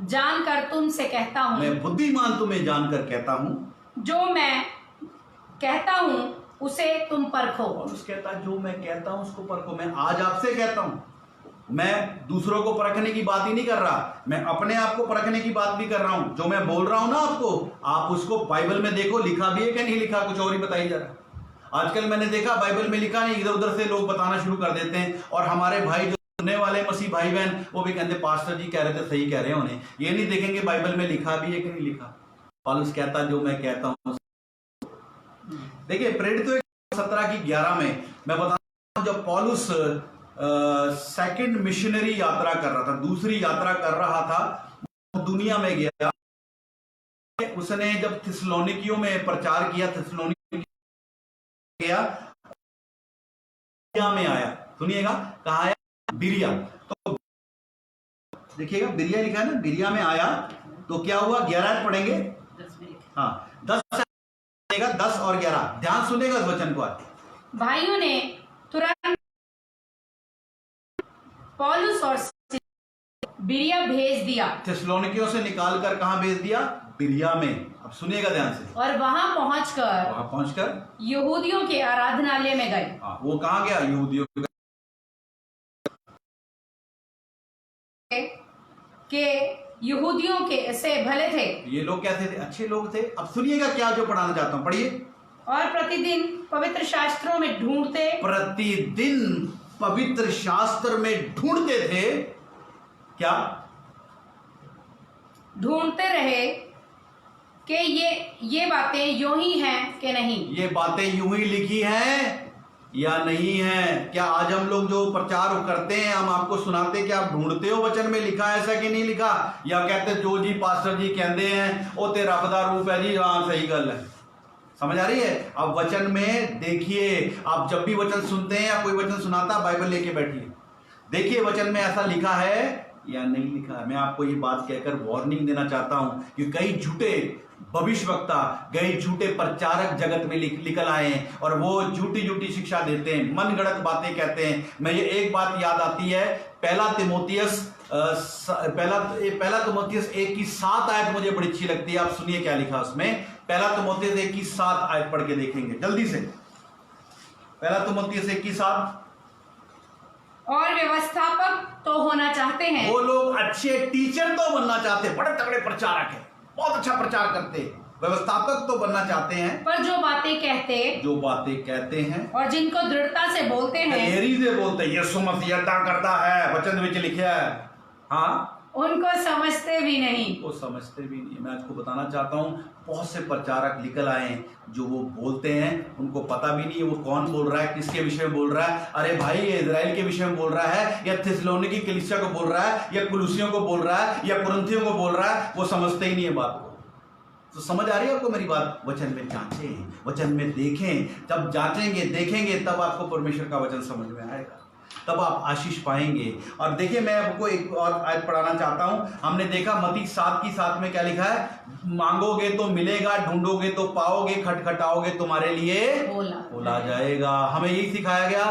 जानकर तुमसे कहता हूं, मैं बुद्धिमान तुम्हें जानकर कहता हूं, जो मैं कहता हूं उसे तुम परखो। और उस कहता जो मैं कहता हूं उसको परखो। मैं आज आपसे कहता हूं, मैं दूसरों को परखने की बात ही नहीं कर रहा, मैं अपने आप को परखने की बात भी कर रहा हूं। जो मैं बोल रहा हूं ना आपको, आप उसको बाइबल में देखो लिखा भी है कि नहीं लिखा, कुछ और ही बताइए जरा। आजकल मैंने देखा बाइबल में लिखा नहीं, इधर उधर से लोग बताना शुरू कर देते हैं, और हमारे भाई सुनने वाले मसीह भाई बहन वो भी कहते पास्टर जी कह रहे थे सही कह रहे हैं, उन्हें ये नहीं देखेंगे बाइबल में लिखा भी है कि नहीं लिखा। पौलुस कहता जो मैं कहता हूं। देखिए प्रेरितों 17 की 11 में मैं बताता हूं, जब पौलुस सेकंड मिशनरी यात्रा कर रहा था, दूसरी यात्रा कर रहा था, दुनिया में गया, उसने जब थिस्सलुनीकियों में प्रचार किया, थिस्सलुनीकी गया, में आया, सुनिएगा कहाँ आया, बिरिया। तो देखिएगा बिरिया लिखा है ना, बिरिया में आया तो क्या हुआ, 11 पढ़ेंगे, हाँ 10 और 11 ध्यान सुनेगा इस वचन को। भाइयों ने तुरंत पौलुस और बिरिया भेज दिया, थिस्सलुनीकियों से निकालकर कहां भेज दिया, बिरिया में। अब सुनिएगा ध्यान से। और वहां पहुंचकर यहूदियों के आराधनालय में गए। वो कहां गया, यहूदियों के यहूदियों के से भले थे, ये लोग कैसे थे, अच्छे लोग थे। अब सुनिएगा क्या जो पढ़ाना चाहता हूं, पढ़िए। और प्रतिदिन पवित्र शास्त्रों में ढूंढते, प्रतिदिन पवित्र शास्त्र में ढूंढते थे, क्या ढूंढते रहे कि ये बातें यूं ही हैं कि नहीं, ये बातें यूं ही लिखी हैं या नहीं है। क्या आज हम लोग जो प्रचार करते हैं, हम आपको सुनाते कि आप ढूंढते हो वचन में लिखा है ऐसा कि नहीं लिखा, या कहते जो जी पास्टर जी कहते हैं वो तेरा रफदा रूप है जी, हाँ सही गल है। समझ आ रही है। अब वचन में देखिए, आप जब भी वचन सुनते हैं या कोई वचन सुनाता, बाइबल लेके बैठिए, देखिए वचन में ऐसा लिखा है या नहीं लिखा है। मैं आपको ये बात कहकर वार्निंग देना चाहता हूं कि कई झूठे भविष्यवक्ता, कई झूठे प्रचारक जगत में निकल आए हैं और वो झूठी झूठी शिक्षा देते हैं, मनगढ़ंत बातें कहते हैं। मैं ये एक बात याद आती है, पहला तिमोथियस 1:7 आयत मुझे बड़ी अच्छी लगती है। आप सुनिए क्या लिखा उसमें। पहला तिमोथियस 1:7 आयत पढ़ के देखेंगे जल्दी से। पहला तिमोथियस 1:7। और व्यवस्थापक तो होना चाहते हैं। वो लोग अच्छे टीचर तो बनना चाहते हैं, बड़े तगड़े प्रचारक हैं, बहुत अच्छा प्रचार करते हैं, व्यवस्थापक तो बनना चाहते हैं, पर जो बातें कहते हैं और जिनको दृढ़ता से बोलते हैं, देरी से बोलते हैं, यीशु मसीह अड्डा करता है, वचन में लिखा है, हाँ, उनको समझते भी नहीं। वो समझते भी नहीं। मैं आपको बताना चाहता हूँ, बहुत से प्रचारक निकल आए हैं जो वो बोलते हैं, उनको पता भी नहीं है वो कौन बोल रहा है, किसके विषय में बोल रहा है। अरे भाई, ये इजराइल के विषय में बोल रहा है या थिस्सलुनीकी कलीसिया को बोल रहा है या कुलुसियों को बोल रहा है या कुरिन्थियों को बोल रहा है, वो समझते ही नहीं है बात को। तो समझ आ रही है आपको मेरी बात? वचन में जांचें, वचन में देखें, जब जांचेंगे देखेंगे तब आपको परमेश्वर का वचन समझ में आएगा, तब आप आशीष पाएंगे। और देखिए, मैं आपको एक और आयत पढ़ाना चाहता हूं। हमने देखा मत्ती 7:7 में क्या लिखा है, मांगोगे तो मिलेगा, ढूंढोगे तो पाओगे, खटखटाओगे तुम्हारे लिए खोला जाएगा। हमें यही सिखाया गया,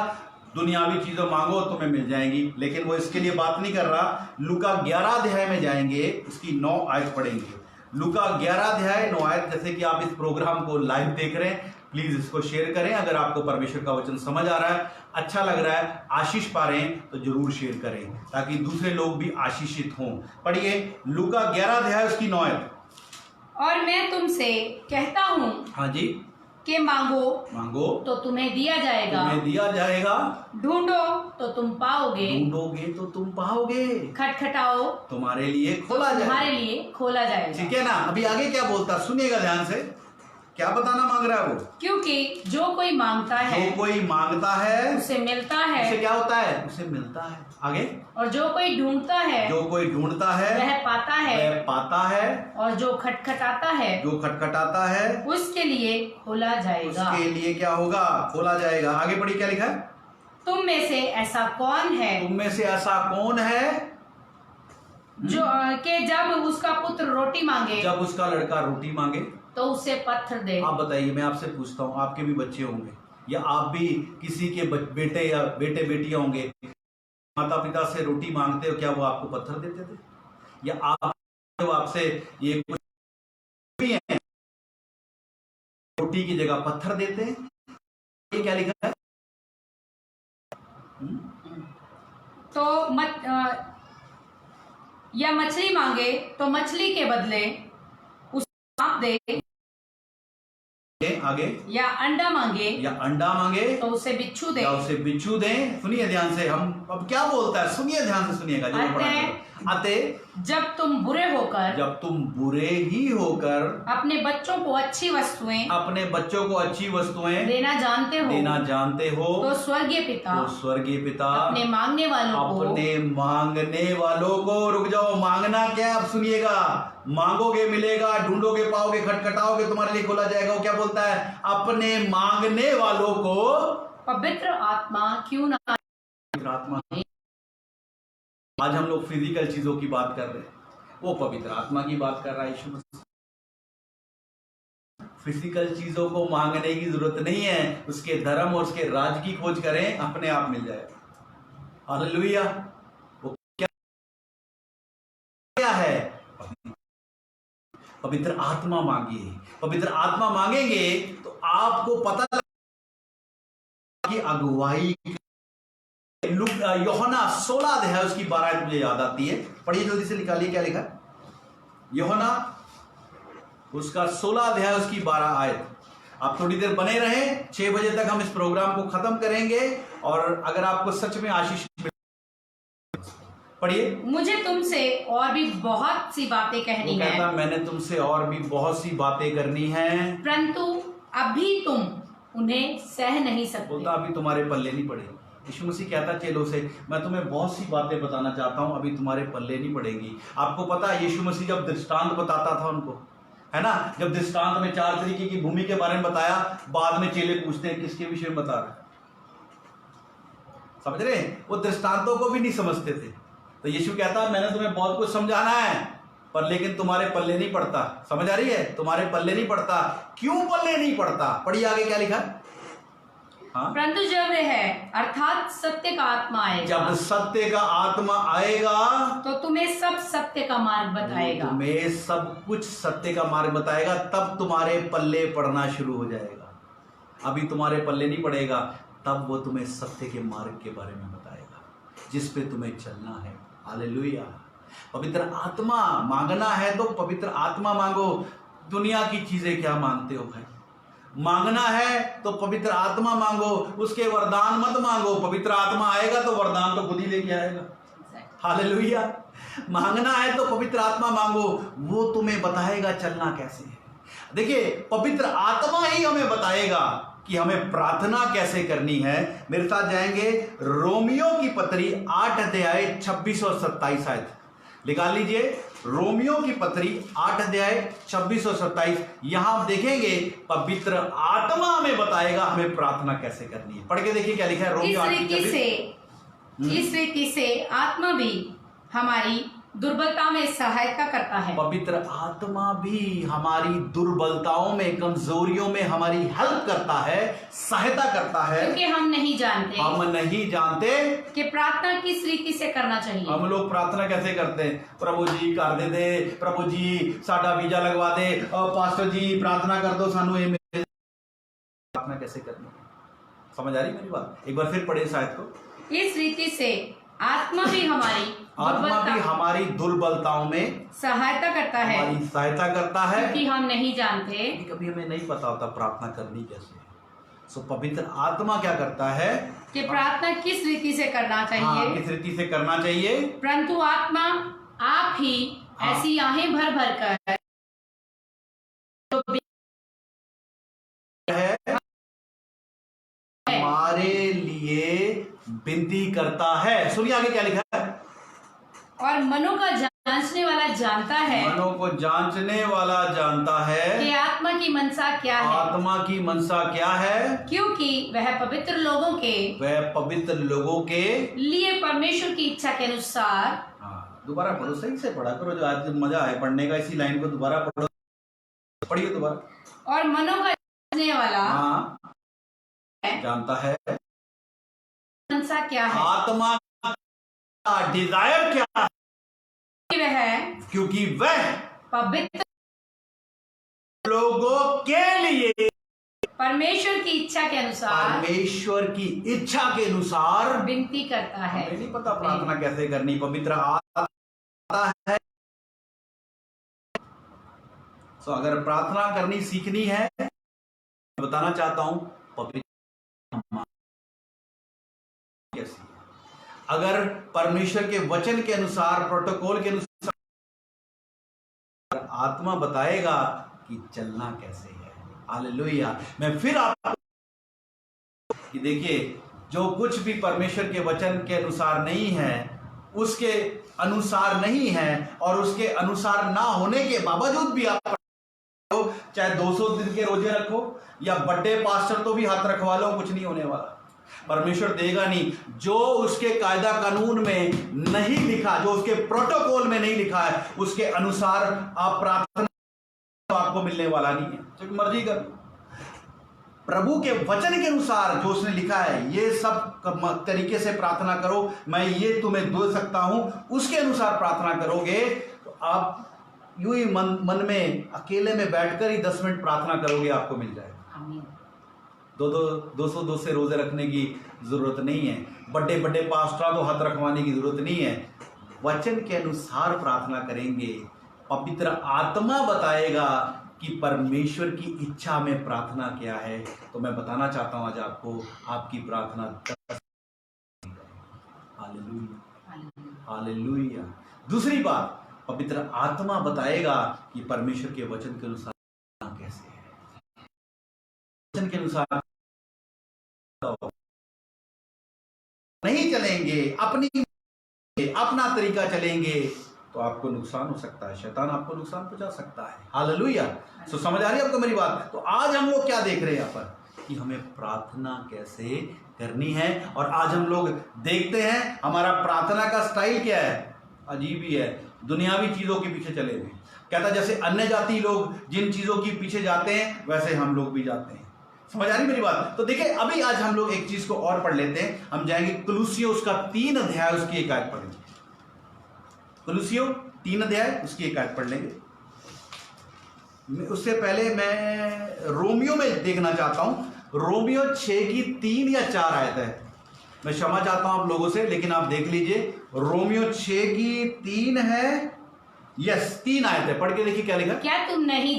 दुनियावी चीजों मांगो तुम्हें मिल जाएंगी। लेकिन वो इसके लिए बात नहीं कर रहा। लूका 11 अध्याय में जाएंगे, उसकी 9 आयत पढ़ेंगे। लूका 11 अध्याय 9 आयत। जैसे कि आप इस प्रोग्राम को लाइव देख रहे हैं, प्लीज इसको शेयर करें। अगर आपको परमेश्वर का वचन समझ आ रहा है, अच्छा लग रहा है, आशीष पा रहे हैं, तो जरूर शेयर करें ताकि दूसरे लोग भी आशीषित हों। पढ़िए लूका 11 अध्याय उसकी 9 आयत। और मैं तुमसे कहता हूं, हाँ जी, कि मांगो तो तुम्हें दिया जाएगा, ढूंढो तो तुम पाओगे, खटखटाओ तुम्हारे लिए खोला जाएगा। ठीक है ना? अभी आगे क्या बोलता, सुनिएगा ध्यान से, क्या बताना मांग रहा है वो। क्योंकि जो कोई मांगता है उसे मिलता है, उसे क्या होता है, उसे मिलता है। आगे, और जो कोई ढूंढता है वह पाता है, और जो खटखटाता है उसके लिए खोला जाएगा। उसके लिए क्या होगा, खोला जाएगा। आगे पढ़िए क्या लिखा है, तुम में से ऐसा कौन है जो कि जब उसका पुत्र रोटी मांगे, जब उसका लड़का रोटी मांगे तो उसे पत्थर दे। आप बताइए, मैं आपसे पूछता हूँ, आपके भी बच्चे होंगे या आप भी किसी के बेटे या बेटियां होंगे, माता पिता से रोटी मांगते हो, क्या वो आपको पत्थर देते थे? या आपसे ये कुछ भी है, रोटी की जगह पत्थर देते हैं? ये क्या लिखा है? तो या मछली मांगे तो मछली के बदले उसे सांप दे। आगे, या अंडा मांगे तो उसे बिच्छू दे। सुनिए ध्यान से, हम अब क्या बोलता है, सुनिए ध्यान से, सुनिएगा। अतः जब तुम बुरे ही होकर अपने बच्चों को अच्छी वस्तुएं देना जानते हो तो स्वर्गीय पिता अपने मांगने वालों को, रुक जाओ, मांगना क्या, अब सुनिएगा, मांगोगे मिलेगा, ढूंढोगे पाओगे, खटखटाओगे तुम्हारे लिए खोला जाएगा। वो क्या बोलता है, अपने मांगने वालों को पवित्र आत्मा क्यों ना। आत्मा, आज हम लोग फिजिकल चीजों की बात कर रहे हैं, वो पवित्र आत्मा की बात कर रहा है यीशु मसीह। फिजिकल चीजों को मांगने की जरूरत नहीं है, उसके धर्म और उसके राज की खोज करें, अपने आप मिल जाएगा। हालेलुया। वो क्या है, पवित्र आत्मा मांगिए। पवित्र आत्मा मांगेंगे तो आपको पता कि अगुवाई। यूहन्ना 16 अध्याय उसकी 12 आयत मुझे याद आती है, पढ़िए जल्दी से, निकालिए क्या लिखा, यूहन्ना उसका 16 अध्याय उसकी 12 आयत। आप थोड़ी देर बने रहें, 6 बजे तक हम इस प्रोग्राम को खत्म करेंगे, और अगर आपको सच में आशीष, पढ़िए। मुझे तुमसे और भी बहुत सी बातें कहनी है, मैंने तुमसे और भी बहुत सी बातें करनी है, परंतु अभी तुम उन्हें सह नहीं सकते। बोलता अभी तुम्हारे पल्ले नहीं पड़ेगी। यीशु मसीह कहता चेलों से, मैं तुम्हें बहुत सी बातें बताना चाहता हूं, अभी तुम्हारे पल्ले नहीं पड़ेगी। आपको पता है, यीशु मसीह जब दृष्टांत बताता था उनको, है ना, जब दृष्टांत में 4 तरीके की भूमि के बारे में बताया, बाद में चेले पूछते हैं किसके विषय में बता रहे, समझ रहे हैं? वो दृष्टांतों को भी नहीं समझते थे, तो यीशु कहता है मैंने तुम्हें बहुत कुछ समझाना है, पर लेकिन तुम्हारे पल्ले नहीं पड़ता। समझ आ रही है? तुम्हारे पल्ले नहीं पड़ता। क्यों पल्ले नहीं पड़ता? पढ़िए आगे क्या लिखा। हाँ, परंतु जब वह अर्थात सत्य का आत्मा आएगा, जब सत्य का आत्मा आएगा तो तुम्हें सब सत्य का मार्ग बताएगा। तुम्हें सब कुछ सत्य का मार्ग बताएगा, तब तुम्हारे पल्ले पड़ना शुरू हो जाएगा। अभी तुम्हारे पल्ले नहीं पड़ेगा, तब वो तुम्हें सत्य के मार्ग के बारे में बताएगा जिस पे तुम्हें चलना है। हालेलुया। पवित्र आत्मा मांगना है तो पवित्र आत्मा मांगो। दुनिया की चीजें क्या मांगते हो भाई? मांगना है तो पवित्र आत्मा मांगो, उसके वरदान मत मांगो। पवित्र आत्मा आएगा तो वरदान तो खुद ही लेके आएगा। हालेलुया। मांगना है तो पवित्र आत्मा मांगो, वो तुम्हें बताएगा चलना कैसे है। देखिए, पवित्र आत्मा ही हमें बताएगा कि हमें प्रार्थना कैसे करनी है। मेरे साथ जाएंगे रोमियो की पत्री 8 अध्याय 26 और 27 आयत निकाल लीजिए। रोमियो की पत्री 8 अध्याय 26 और 27। यहां आप देखेंगे पवित्र आत्मा हमें बताएगा हमें प्रार्थना कैसे करनी है। पढ़ के देखिए क्या लिखा है रोमियो 8:26। इस रीति से आत्मा भी हमारी दुर्बलता में सहायता करता है। पवित्र आत्मा भी हमारी दुर्बलताओं में, कमजोरियों में हमारी हेल्प करता है, सहायता करता है। क्योंकि हम नहीं जानते कि प्रार्थना किस रीति से करना चाहिए। हम लोग प्रार्थना कैसे करते हैं? प्रभु जी कर दे दे, प्रभु जी साडा वीजा लगवा दे, और पास्टर जी प्रार्थना कर दो सानू। ये प्रार्थना कैसे करनी है? समझ आ रही मेरी बात? एक बार फिर पढ़े शायद को। इस रीति से आत्मा भी हमारी दुर्बलताओं में सहायता करता है, हमारी सहायता करता है। क्योंकि हम नहीं जानते, कभी हमें नहीं पता होता प्रार्थना करनी कैसे है। सो पवित्र आत्मा क्या करता है कि प्रार्थना किस रीति से करना चाहिए। हाँ, किस रीति से करना चाहिए। परंतु आत्मा आप ही ऐसी आहें भर भर कर हमारे लिए विनती करता है। सुनिए आगे क्या लिखा है। और मनों का जांचने वाला जानता है, मनों को जांचने वाला जानता है कि आत्मा की मनसा क्या है। आत्मा की मनसा क्या है? क्योंकि वह पवित्र लोगों के लिए परमेश्वर की इच्छा के अनुसार। हाँ, दोबारा पढ़ो, सही से पढ़ा करो। जो आज मजा है पढ़ने का, इसी लाइन को दोबारा पढ़ो। पढ़िए दोबारा। और मनों का जांचने वाला जानता है मनसा क्या है, आत्मा का डिजायर क्या है। क्योंकि वह पवित्र लोगों के लिए परमेश्वर की इच्छा के अनुसार विनती करता है। हमें नहीं पता प्रार्थना कैसे करनी, पवित्र आता है। तो अगर प्रार्थना करनी सीखनी है, बताना चाहता हूं पवित्र कैसी। अगर परमेश्वर के वचन के अनुसार, प्रोटोकॉल के अनुसार आत्मा बताएगा कि चलना कैसे है। हालेलुया। मैं फिर आपको कि देखिए, जो कुछ भी परमेश्वर के वचन के अनुसार नहीं है, उसके अनुसार नहीं है, और उसके अनुसार ना होने के बावजूद भी आप चाहे 200 दिन के रोजे रखो या बर्थडे पास्टर तो भी हाथ रखवा लो, कुछ नहीं होने वाला। परमेश्वर देगा नहीं। जो उसके कायदा कानून में नहीं लिखा, जो उसके प्रोटोकॉल में नहीं लिखा है, उसके अनुसार आप प्रार्थना तो आपको मिलने वाला नहीं है। जो मर्जी कर, प्रभु के वचन के अनुसार जो उसने लिखा है, ये सब तरीके से प्रार्थना करो, मैं ये तुम्हें दे सकता हूं, उसके अनुसार प्रार्थना करोगे तो आप यूं ही मन में अकेले में बैठकर ही 10 मिनट प्रार्थना करोगे, आपको मिल जाएगा। 200 से रोजे रखने की जरूरत नहीं है, बड़े पास्टर तो हाथ रखवाने की जरूरत नहीं है। वचन के अनुसार प्रार्थना करेंगे, पवित्र आत्मा बताएगा कि परमेश्वर की इच्छा में प्रार्थना क्या है। तो मैं बताना चाहता हूं आज आपको, आपकी प्रार्थना। Hallelujah, hallelujah. दूसरी बात, पवित्र आत्मा बताएगा कि परमेश्वर के वचन के अनुसार कैसे है। वचन के अनुसार नहीं चलेंगे, अपना तरीका चलेंगे तो आपको नुकसान हो सकता है, शैतान आपको नुकसान पहुंचा सकता है। हालेलुया। सो समझ आ रही है आपको मेरी बात? तो आज हम लोग क्या देख रहे हैं यहाँ पर कि हमें प्रार्थना कैसे करनी है। और आज हम लोग देखते हैं हमारा प्रार्थना का स्टाइल क्या है, अजीब ही है, दुनियावी चीजों के पीछे चले गए। कहता जैसे अन्य जाति लोग जिन चीजों के पीछे जाते हैं वैसे हम लोग भी जाते हैं। समझ आ रही मेरी बात? तो देखिए अभी आज हम लोग एक चीज को और पढ़ लेते हैं। हम जाएंगे कुलुसियों उसका 3 अध्याय उसकी 1 आयत पढ़ेंगे। कुलुसियों 3 अध्याय उसकी 1 आयत पढ़ लेंगे। उससे पहले मैं रोमियो में देखना चाहता हूं। रोमियो 6 की 3 या 4 आयत है। मैं क्षमा चाहता हूं आप लोगों से, लेकिन आप देख लीजिए। रोमियो 6 की 3 है, यस 3 आयत है। पढ़ के देखिए क्या लिखा। क्या तुम नहीं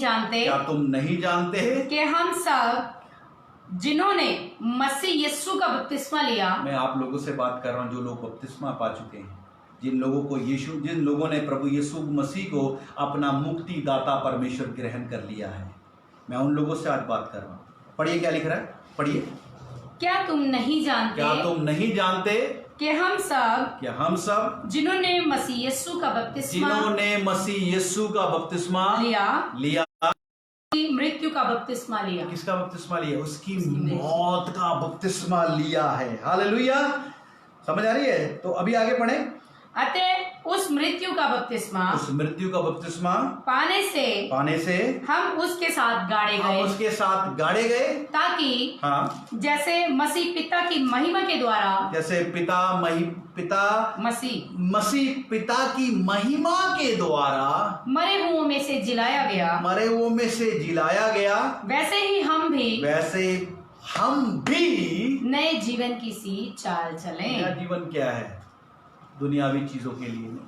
जानते कि हम सब जिन्होंने मसीह यीशु का बपतिस्मा लिया। मैं आप लोगों से बात कर रहा हूं जो लोग बपतिस्मा पा चुके हैं, जिन लोगों ने प्रभु यीशु मसीह को अपना मुक्ति दाता परमेश्वर ग्रहण कर लिया है। मैं उन लोगों से आज बात कर रहा हूं। पढ़िए क्या लिख रहा है, पढ़िए। क्या तुम नहीं जानते कि हम सब जिन्होंने मसीह यीशु का बपतिस्मा लिया मृत्यु का बपतिस्मा लिया। किसका बपतिस्मा लिया? उसकी मौत का बपतिस्मा लिया है। हालेलुया, समझ आ रही है? तो अभी आगे पढ़े। अतः उस मृत्यु का बपतिस्मा पाने से हम उसके साथ गाड़े गए ताकि जैसे मसीह पिता की महिमा के द्वारा मसीह पिता की महिमा के द्वारा मरे हुओं में से जिलाया गया वैसे ही हम भी नए जीवन की सी चाल चलें। नया जीवन क्या है? दुनियावी चीजों के लिए नहीं।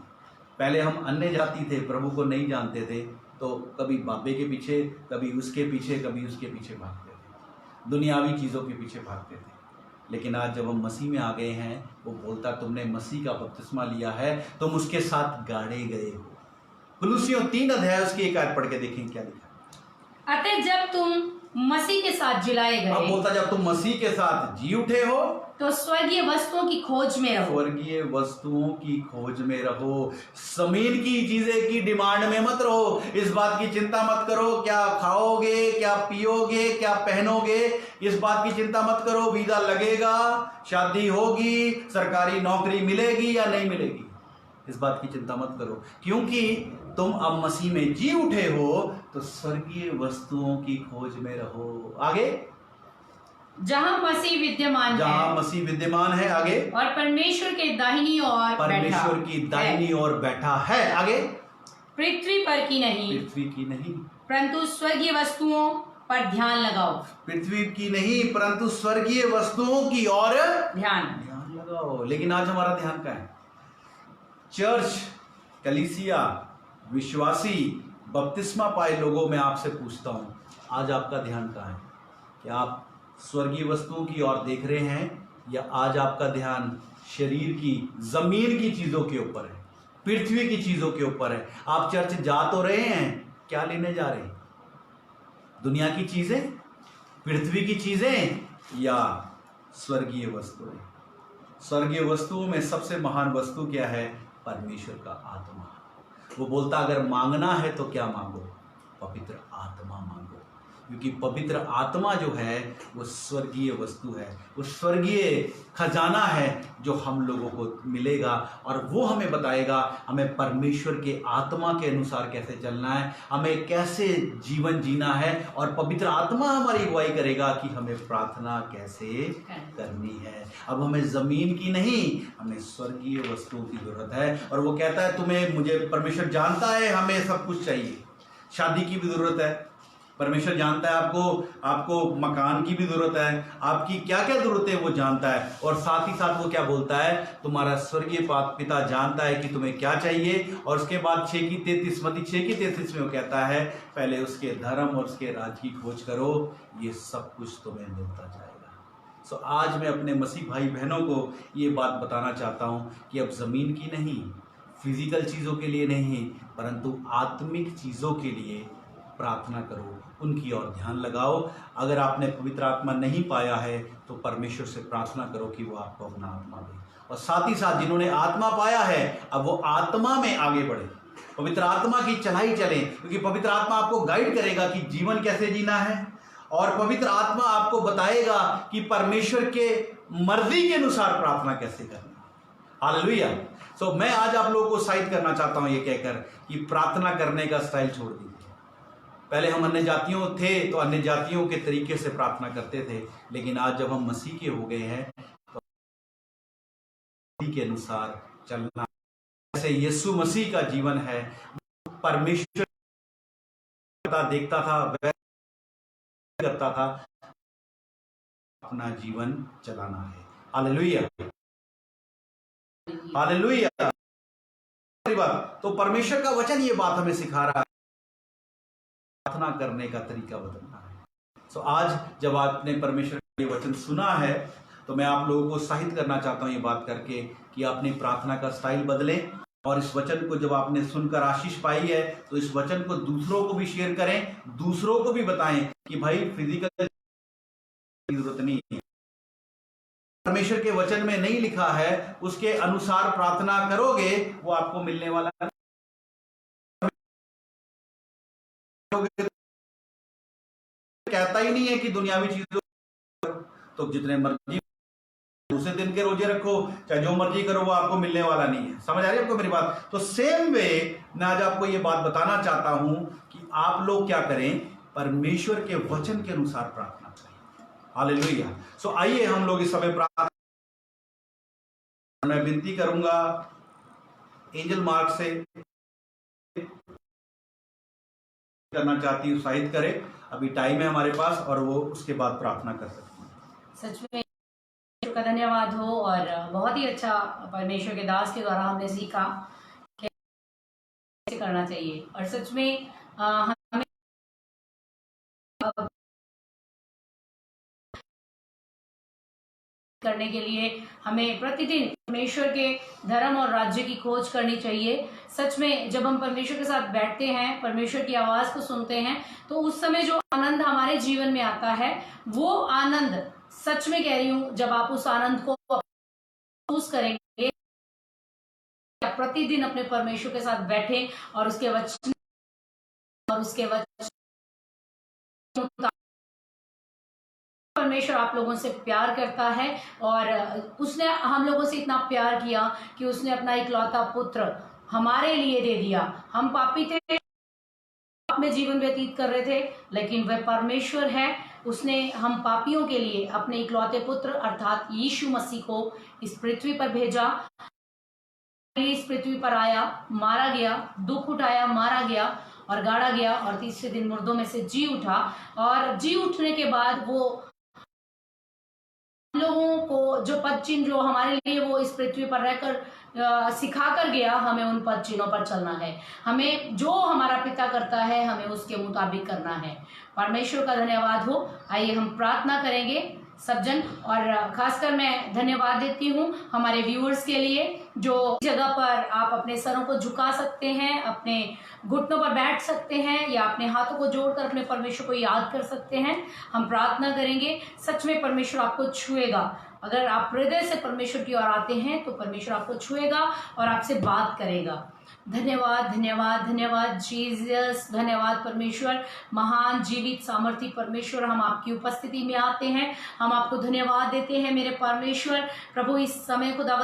पहले हम अन्य जाति थे, प्रभु को नहीं जानते थे, तो कभी बाबे के पीछे, कभी उसके पीछे, कभी उसके पीछे भागते थे, दुनियावी चीजों के पीछे भागते थे। लेकिन आज जब हम मसीह में आ गए हैं, वो बोलता तुमने मसीह का बपतिस्मा लिया है, तुम उसके साथ गाड़े गए हो। कुलुसियों 3 अध्याय उसकी 1 आयत पढ़ के देखें क्या लिखा। अतः जब तुम मसीह के साथ जिलाए गए, अब बोलता जब तुम मसीह के साथ जी उठे हो तो स्वर्गीय वस्तुओं की खोज में रहो। जमीन की चीजें की डिमांड में मत रहो। इस बात की चिंता मत करो क्या खाओगे, क्या पियोगे, क्या पहनोगे। इस बात की चिंता मत करो वीजा लगेगा, शादी होगी, सरकारी नौकरी मिलेगी या नहीं मिलेगी। इस बात की चिंता मत करो, क्योंकि तुम अब मसीह में जी उठे हो तो स्वर्गीय वस्तुओं की खोज में रहो। आगे, जहां मसीह विद्यमान है आगे, और परमेश्वर की दाहिनी ओर बैठा है। आगे, पृथ्वी की नहीं परंतु स्वर्गीय वस्तुओं पर ध्यान लगाओ। पृथ्वी की नहीं परंतु स्वर्गीय वस्तुओं की ओर ध्यान लगाओ। लेकिन आज हमारा ध्यान कहाँ है? चर्च, कलीसिया, विश्वासी, बपतिस्मा पाए लोगों में आपसे पूछता हूं, आज आपका ध्यान कहाँ है? क्या आप स्वर्गीय वस्तुओं की ओर देख रहे हैं, या आज आपका ध्यान शरीर की, जमीन की चीजों के ऊपर है, पृथ्वी की चीजों के ऊपर है? आप चर्च जा तो रहे हैं, क्या लेने जा रहे हैं? दुनिया की चीजें, पृथ्वी की चीजें, या स्वर्गीय वस्तुएं? स्वर्गीय वस्तुओं में सबसे महान वस्तु क्या है? परमेश्वर का आत्मा। वो बोलता अगर मांगना है तो क्या मांगो? पवित्र आत्मा मांगो, क्योंकि पवित्र आत्मा जो है वो स्वर्गीय वस्तु है, वो स्वर्गीय खजाना है जो हम लोगों को मिलेगा, और वो हमें बताएगा हमें परमेश्वर के आत्मा के अनुसार कैसे चलना है, हमें कैसे जीवन जीना है, और पवित्र आत्मा हमारी अगुवाई करेगा कि हमें प्रार्थना कैसे करनी है। अब हमें जमीन की नहीं, हमें स्वर्गीय वस्तुओं की जरूरत है। और वो कहता है तुम्हें, मुझे परमेश्वर जानता है हमें सब कुछ चाहिए, शादी की भी जरूरत है, परमेश्वर जानता है आपको मकान की भी जरूरत है, आपकी क्या क्या जरूरत है वो जानता है। और साथ ही साथ वो क्या बोलता है, तुम्हारा स्वर्गीय पिता जानता है कि तुम्हें क्या चाहिए। और उसके बाद 6 की 33 मत्ती 6 की 33 में वो कहता है पहले उसके धर्म और उसके राज की खोज करो, ये सब कुछ तुम्हें मिलता जाएगा। सो आज मैं अपने मसीह भाई बहनों को ये बात बताना चाहता हूँ कि अब जमीन की नहीं, फिजिकल चीज़ों के लिए नहीं, परंतु आत्मिक चीज़ों के लिए प्रार्थना करो, उनकी ओर ध्यान लगाओ। अगर आपने पवित्र आत्मा नहीं पाया है तो परमेश्वर से प्रार्थना करो कि वो आपको अपना आत्मा दे। और साथ ही साथ जिन्होंने आत्मा पाया है अब वो आत्मा में आगे बढ़े, पवित्र आत्मा की चलाई चलें, क्योंकि पवित्र आत्मा आपको गाइड करेगा कि जीवन कैसे जीना है। और पवित्र आत्मा आपको बताएगा कि परमेश्वर के मर्जी के अनुसार प्रार्थना कैसे करना। हालेलुया। सो मैं आज आप लोगों को उत्साहित करना चाहता हूं ये कहकर कि प्रार्थना करने का स्टाइल छोड़ दीजिए। पहले हम अन्य जातियों थे तो अन्य जातियों के तरीके से प्रार्थना करते थे, लेकिन आज जब हम मसीह के हो गए हैं तो मसीह के अनुसार चलना। जैसे यीशु मसीह का जीवन है, परमेश्वर देखता था, वह करता था, अपना जीवन चलाना है। Hallelujah, hallelujah. तो परमेश्वर का वचन ये बात हमें सिखा रहा है, प्रार्थना करने का तरीका बदलना है। सो आज जब आपने परमेश्वर का ये वचन सुना है तो मैं आप लोगों को उत्साहित करना चाहता हूं ये बात करके कि अपनी प्रार्थना का स्टाइल बदलें, और इस वचन को जब आपने सुनकर आशीष पाई है तो इस वचन को दूसरों को भी शेयर करें, दूसरों को भी बताएं कि भाई फिजिकल जरूरत नहीं है, परमेश्वर के वचन में नहीं लिखा है उसके अनुसार प्रार्थना करोगे वो आपको मिलने वाला है। कहता ही नहीं है कि दुनियावी चीजों, तो जितने मर्जी दूसरे दिन के रोजे रखो, चाहे जो मर्जी करो, वो आपको मिलने वाला नहीं है। समझ आ रही है आपको मेरी बात? तो सेम वे मैं आज आपको ये बात बताना चाहता हूं कि आप लोग क्या करें, परमेश्वर के वचन के अनुसार प्रार्थना करें। हालेलुया। सो आइए हम लोग इस समय प्रार्थना, मैं विनती करूंगा एंजल मार्क से करना चाहती हूं, उत्साहित करे। अभी टाइम है हमारे पास और वो उसके बाद प्रार्थना कर सकते हैं। सच में का धन्यवाद हो, और बहुत ही अच्छा परमेश्वर के दास के द्वारा हमने सीखा कैसे करना चाहिए। और सच में हमें करने के लिए हमें प्रतिदिन परमेश्वर के धर्म और राज्य की खोज करनी चाहिए। सच में जब हम परमेश्वर के साथ बैठते हैं, परमेश्वर की आवाज को सुनते हैं, तो उस समय जो आनंद हमारे जीवन में आता है, वो आनंद, सच में कह रही हूं, जब आप उस आनंद को महसूस करेंगे, प्रतिदिन अपने परमेश्वर के साथ बैठे और उसके वचन परमेश्वर आप लोगों से प्यार करता है, और उसने हम लोगों से इतना प्यार किया कि उसने अपना इकलौता पुत्र हमारे लिए दे दिया। हम पापी थे, में जीवन व्यतीत कर रहे थे, लेकिन वह परमेश्वर है, उसने हम पापियों के लिए अपने इकलौते पुत्र अर्थात यीशु मसीह को इस पृथ्वी पर भेजा। इस पृथ्वी पर आया, मारा गया, दुख उठाया, मारा गया और गाड़ा गया, और तीसरे दिन मुर्दों में से जी उठा। और जी उठने के बाद वो लोगों को जो पद चिन्ह जो हमारे लिए वो इस पृथ्वी पर रहकर सिखा कर गया, हमें उन पद चिन्हों पर चलना है। हमें जो हमारा पिता करता है हमें उसके मुताबिक करना है। परमेश्वर का धन्यवाद हो। आइए हम प्रार्थना करेंगे सब जन, और खासकर मैं धन्यवाद देती हूँ हमारे व्यूअर्स के लिए, जो जगह पर आप अपने सरों को झुका सकते हैं, अपने घुटनों पर बैठ सकते हैं, या अपने हाथों को जोड़कर अपने परमेश्वर को याद कर सकते हैं। हम प्रार्थना करेंगे। सच में परमेश्वर आपको छुएगा। अगर आप हृदय से परमेश्वर की ओर आते हैं तो परमेश्वर आपको छुएगा और आपसे बात करेगा। धन्यवाद, धन्यवाद, धन्यवाद जीसस, धन्यवाद परमेश्वर, महान जीवित सामर्थी परमेश्वर, हम आपकी उपस्थिति में आते हैं, हम आपको धन्यवाद देते हैं मेरे परमेश्वर। प्रभु इस समय खुदा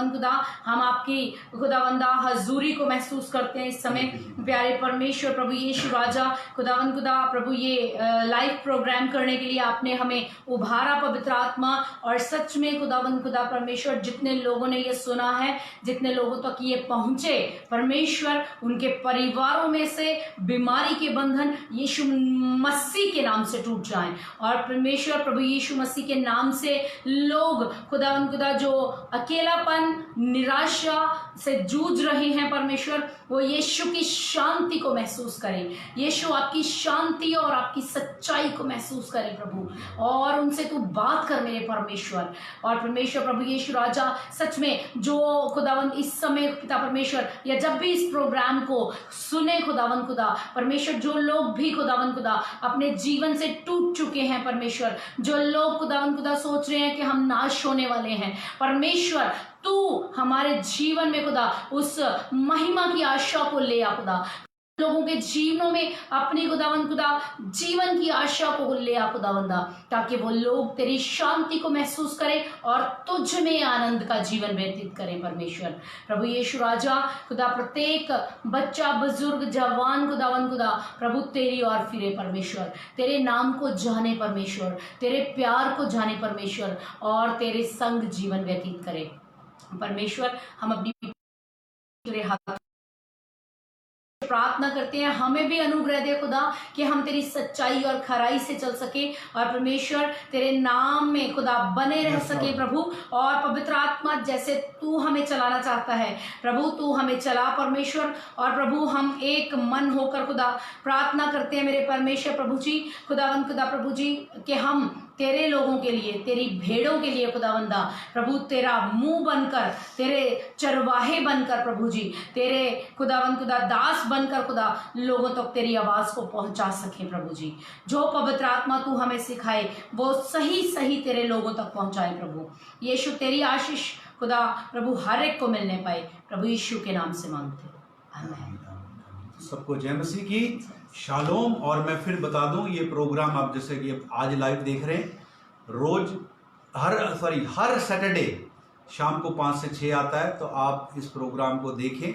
हम आपकी खुदावंदा हजूरी को महसूस करते हैं इस समय, प्यारे परमेश्वर। प्रभु यीशु राजा खुदा प्रभु ये लाइव प्रोग्राम करने के लिए आपने हमें उभारा पवित्र आत्मा, और सच में खुदा परमेश्वर, जितने लोगों ने ये सुना है, जितने लोगों तक ये पहुंचे परमेश्वर, उनके परिवारों में से बीमारी के बंधन यीशु मसीह के नाम से टूट जाएं, और परमेश्वर प्रभु यीशु मसीह के नाम से लोग खुदा जो अकेलापन निराशा से जूझ रहे हैं परमेश्वर, वो यीशु की शांति को महसूस करें। यीशु आपकी शांति और आपकी सच्चाई को महसूस करें प्रभु, और उनसे तू बात कर मेरे परमेश्वर। और परमेश्वर प्रभु यीशु राजा, सच में जो खुदावंद इस समय पिता परमेश्वर, या जब भी इस प्रोग्राम को सुने खुदा परमेश्वर, जो लोग भी खुदा अपने जीवन से टूट चुके हैं परमेश्वर, जो लोग खुदा सोच रहे हैं कि हम नाश होने वाले हैं परमेश्वर, तू हमारे जीवन में खुदा उस महिमा की आशा को ले आ खुदा। लोगों के जीवनों में अपनी खुदावंद खुदा जीवन की आशा को ले आ खुदावंदा, ताकि वो लोग तेरी शांति को महसूस करें और तुझ में आनंद का जीवन व्यतीत करें परमेश्वर। प्रभु यीशु राजा खुदा, प्रत्येक बच्चा, बुजुर्ग, जवान खुदावंद खुदा प्रभु तेरी ओर फिरे परमेश्वर, तेरे नाम को जाने परमेश्वर, तेरे प्यार को जाने परमेश्वर, और तेरे संग जीवन व्यतीत करे परमेश्वर। हम अपनी तेरे हाथ प्रार्थना करते हैं, हमें भी अनुग्रह दे खुदा कि हम तेरी सच्चाई और खराई से चल सके, और परमेश्वर तेरे नाम में खुदा बने रह सके प्रभु। और पवित्र आत्मा जैसे तू हमें चलाना चाहता है प्रभु, तू हमें चला परमेश्वर। और प्रभु हम एक मन होकर खुदा प्रार्थना करते हैं मेरे परमेश्वर प्रभु जी, खुदावंद खुदा प्रभु जी, कि हम तेरे लोगों के लिए, तेरी भेड़ों के लिए खुदावंदा प्रभु तेरा मुंह बनकर, तेरे चरवाहे बनकर प्रभु जी, तेरे खुदावंद खुदा दास बनकर खुदा लोगों तक तेरी आवाज को पहुंचा सके प्रभु जी। जो पवित्र आत्मा तू हमें सिखाए वो सही सही तेरे लोगों तक पहुंचाए प्रभु यीशु। तेरी आशीष खुदा प्रभु हर एक को मिलने पाए प्रभु यीशु के नाम से मांगते आमीन। सबको जय मसीह की शालोम। और मैं फिर बता दूं, ये प्रोग्राम आप जैसे कि आज लाइव देख रहे हैं, रोज हर सैटरडे शाम को 5 से 6 आता है, तो आप इस प्रोग्राम को देखें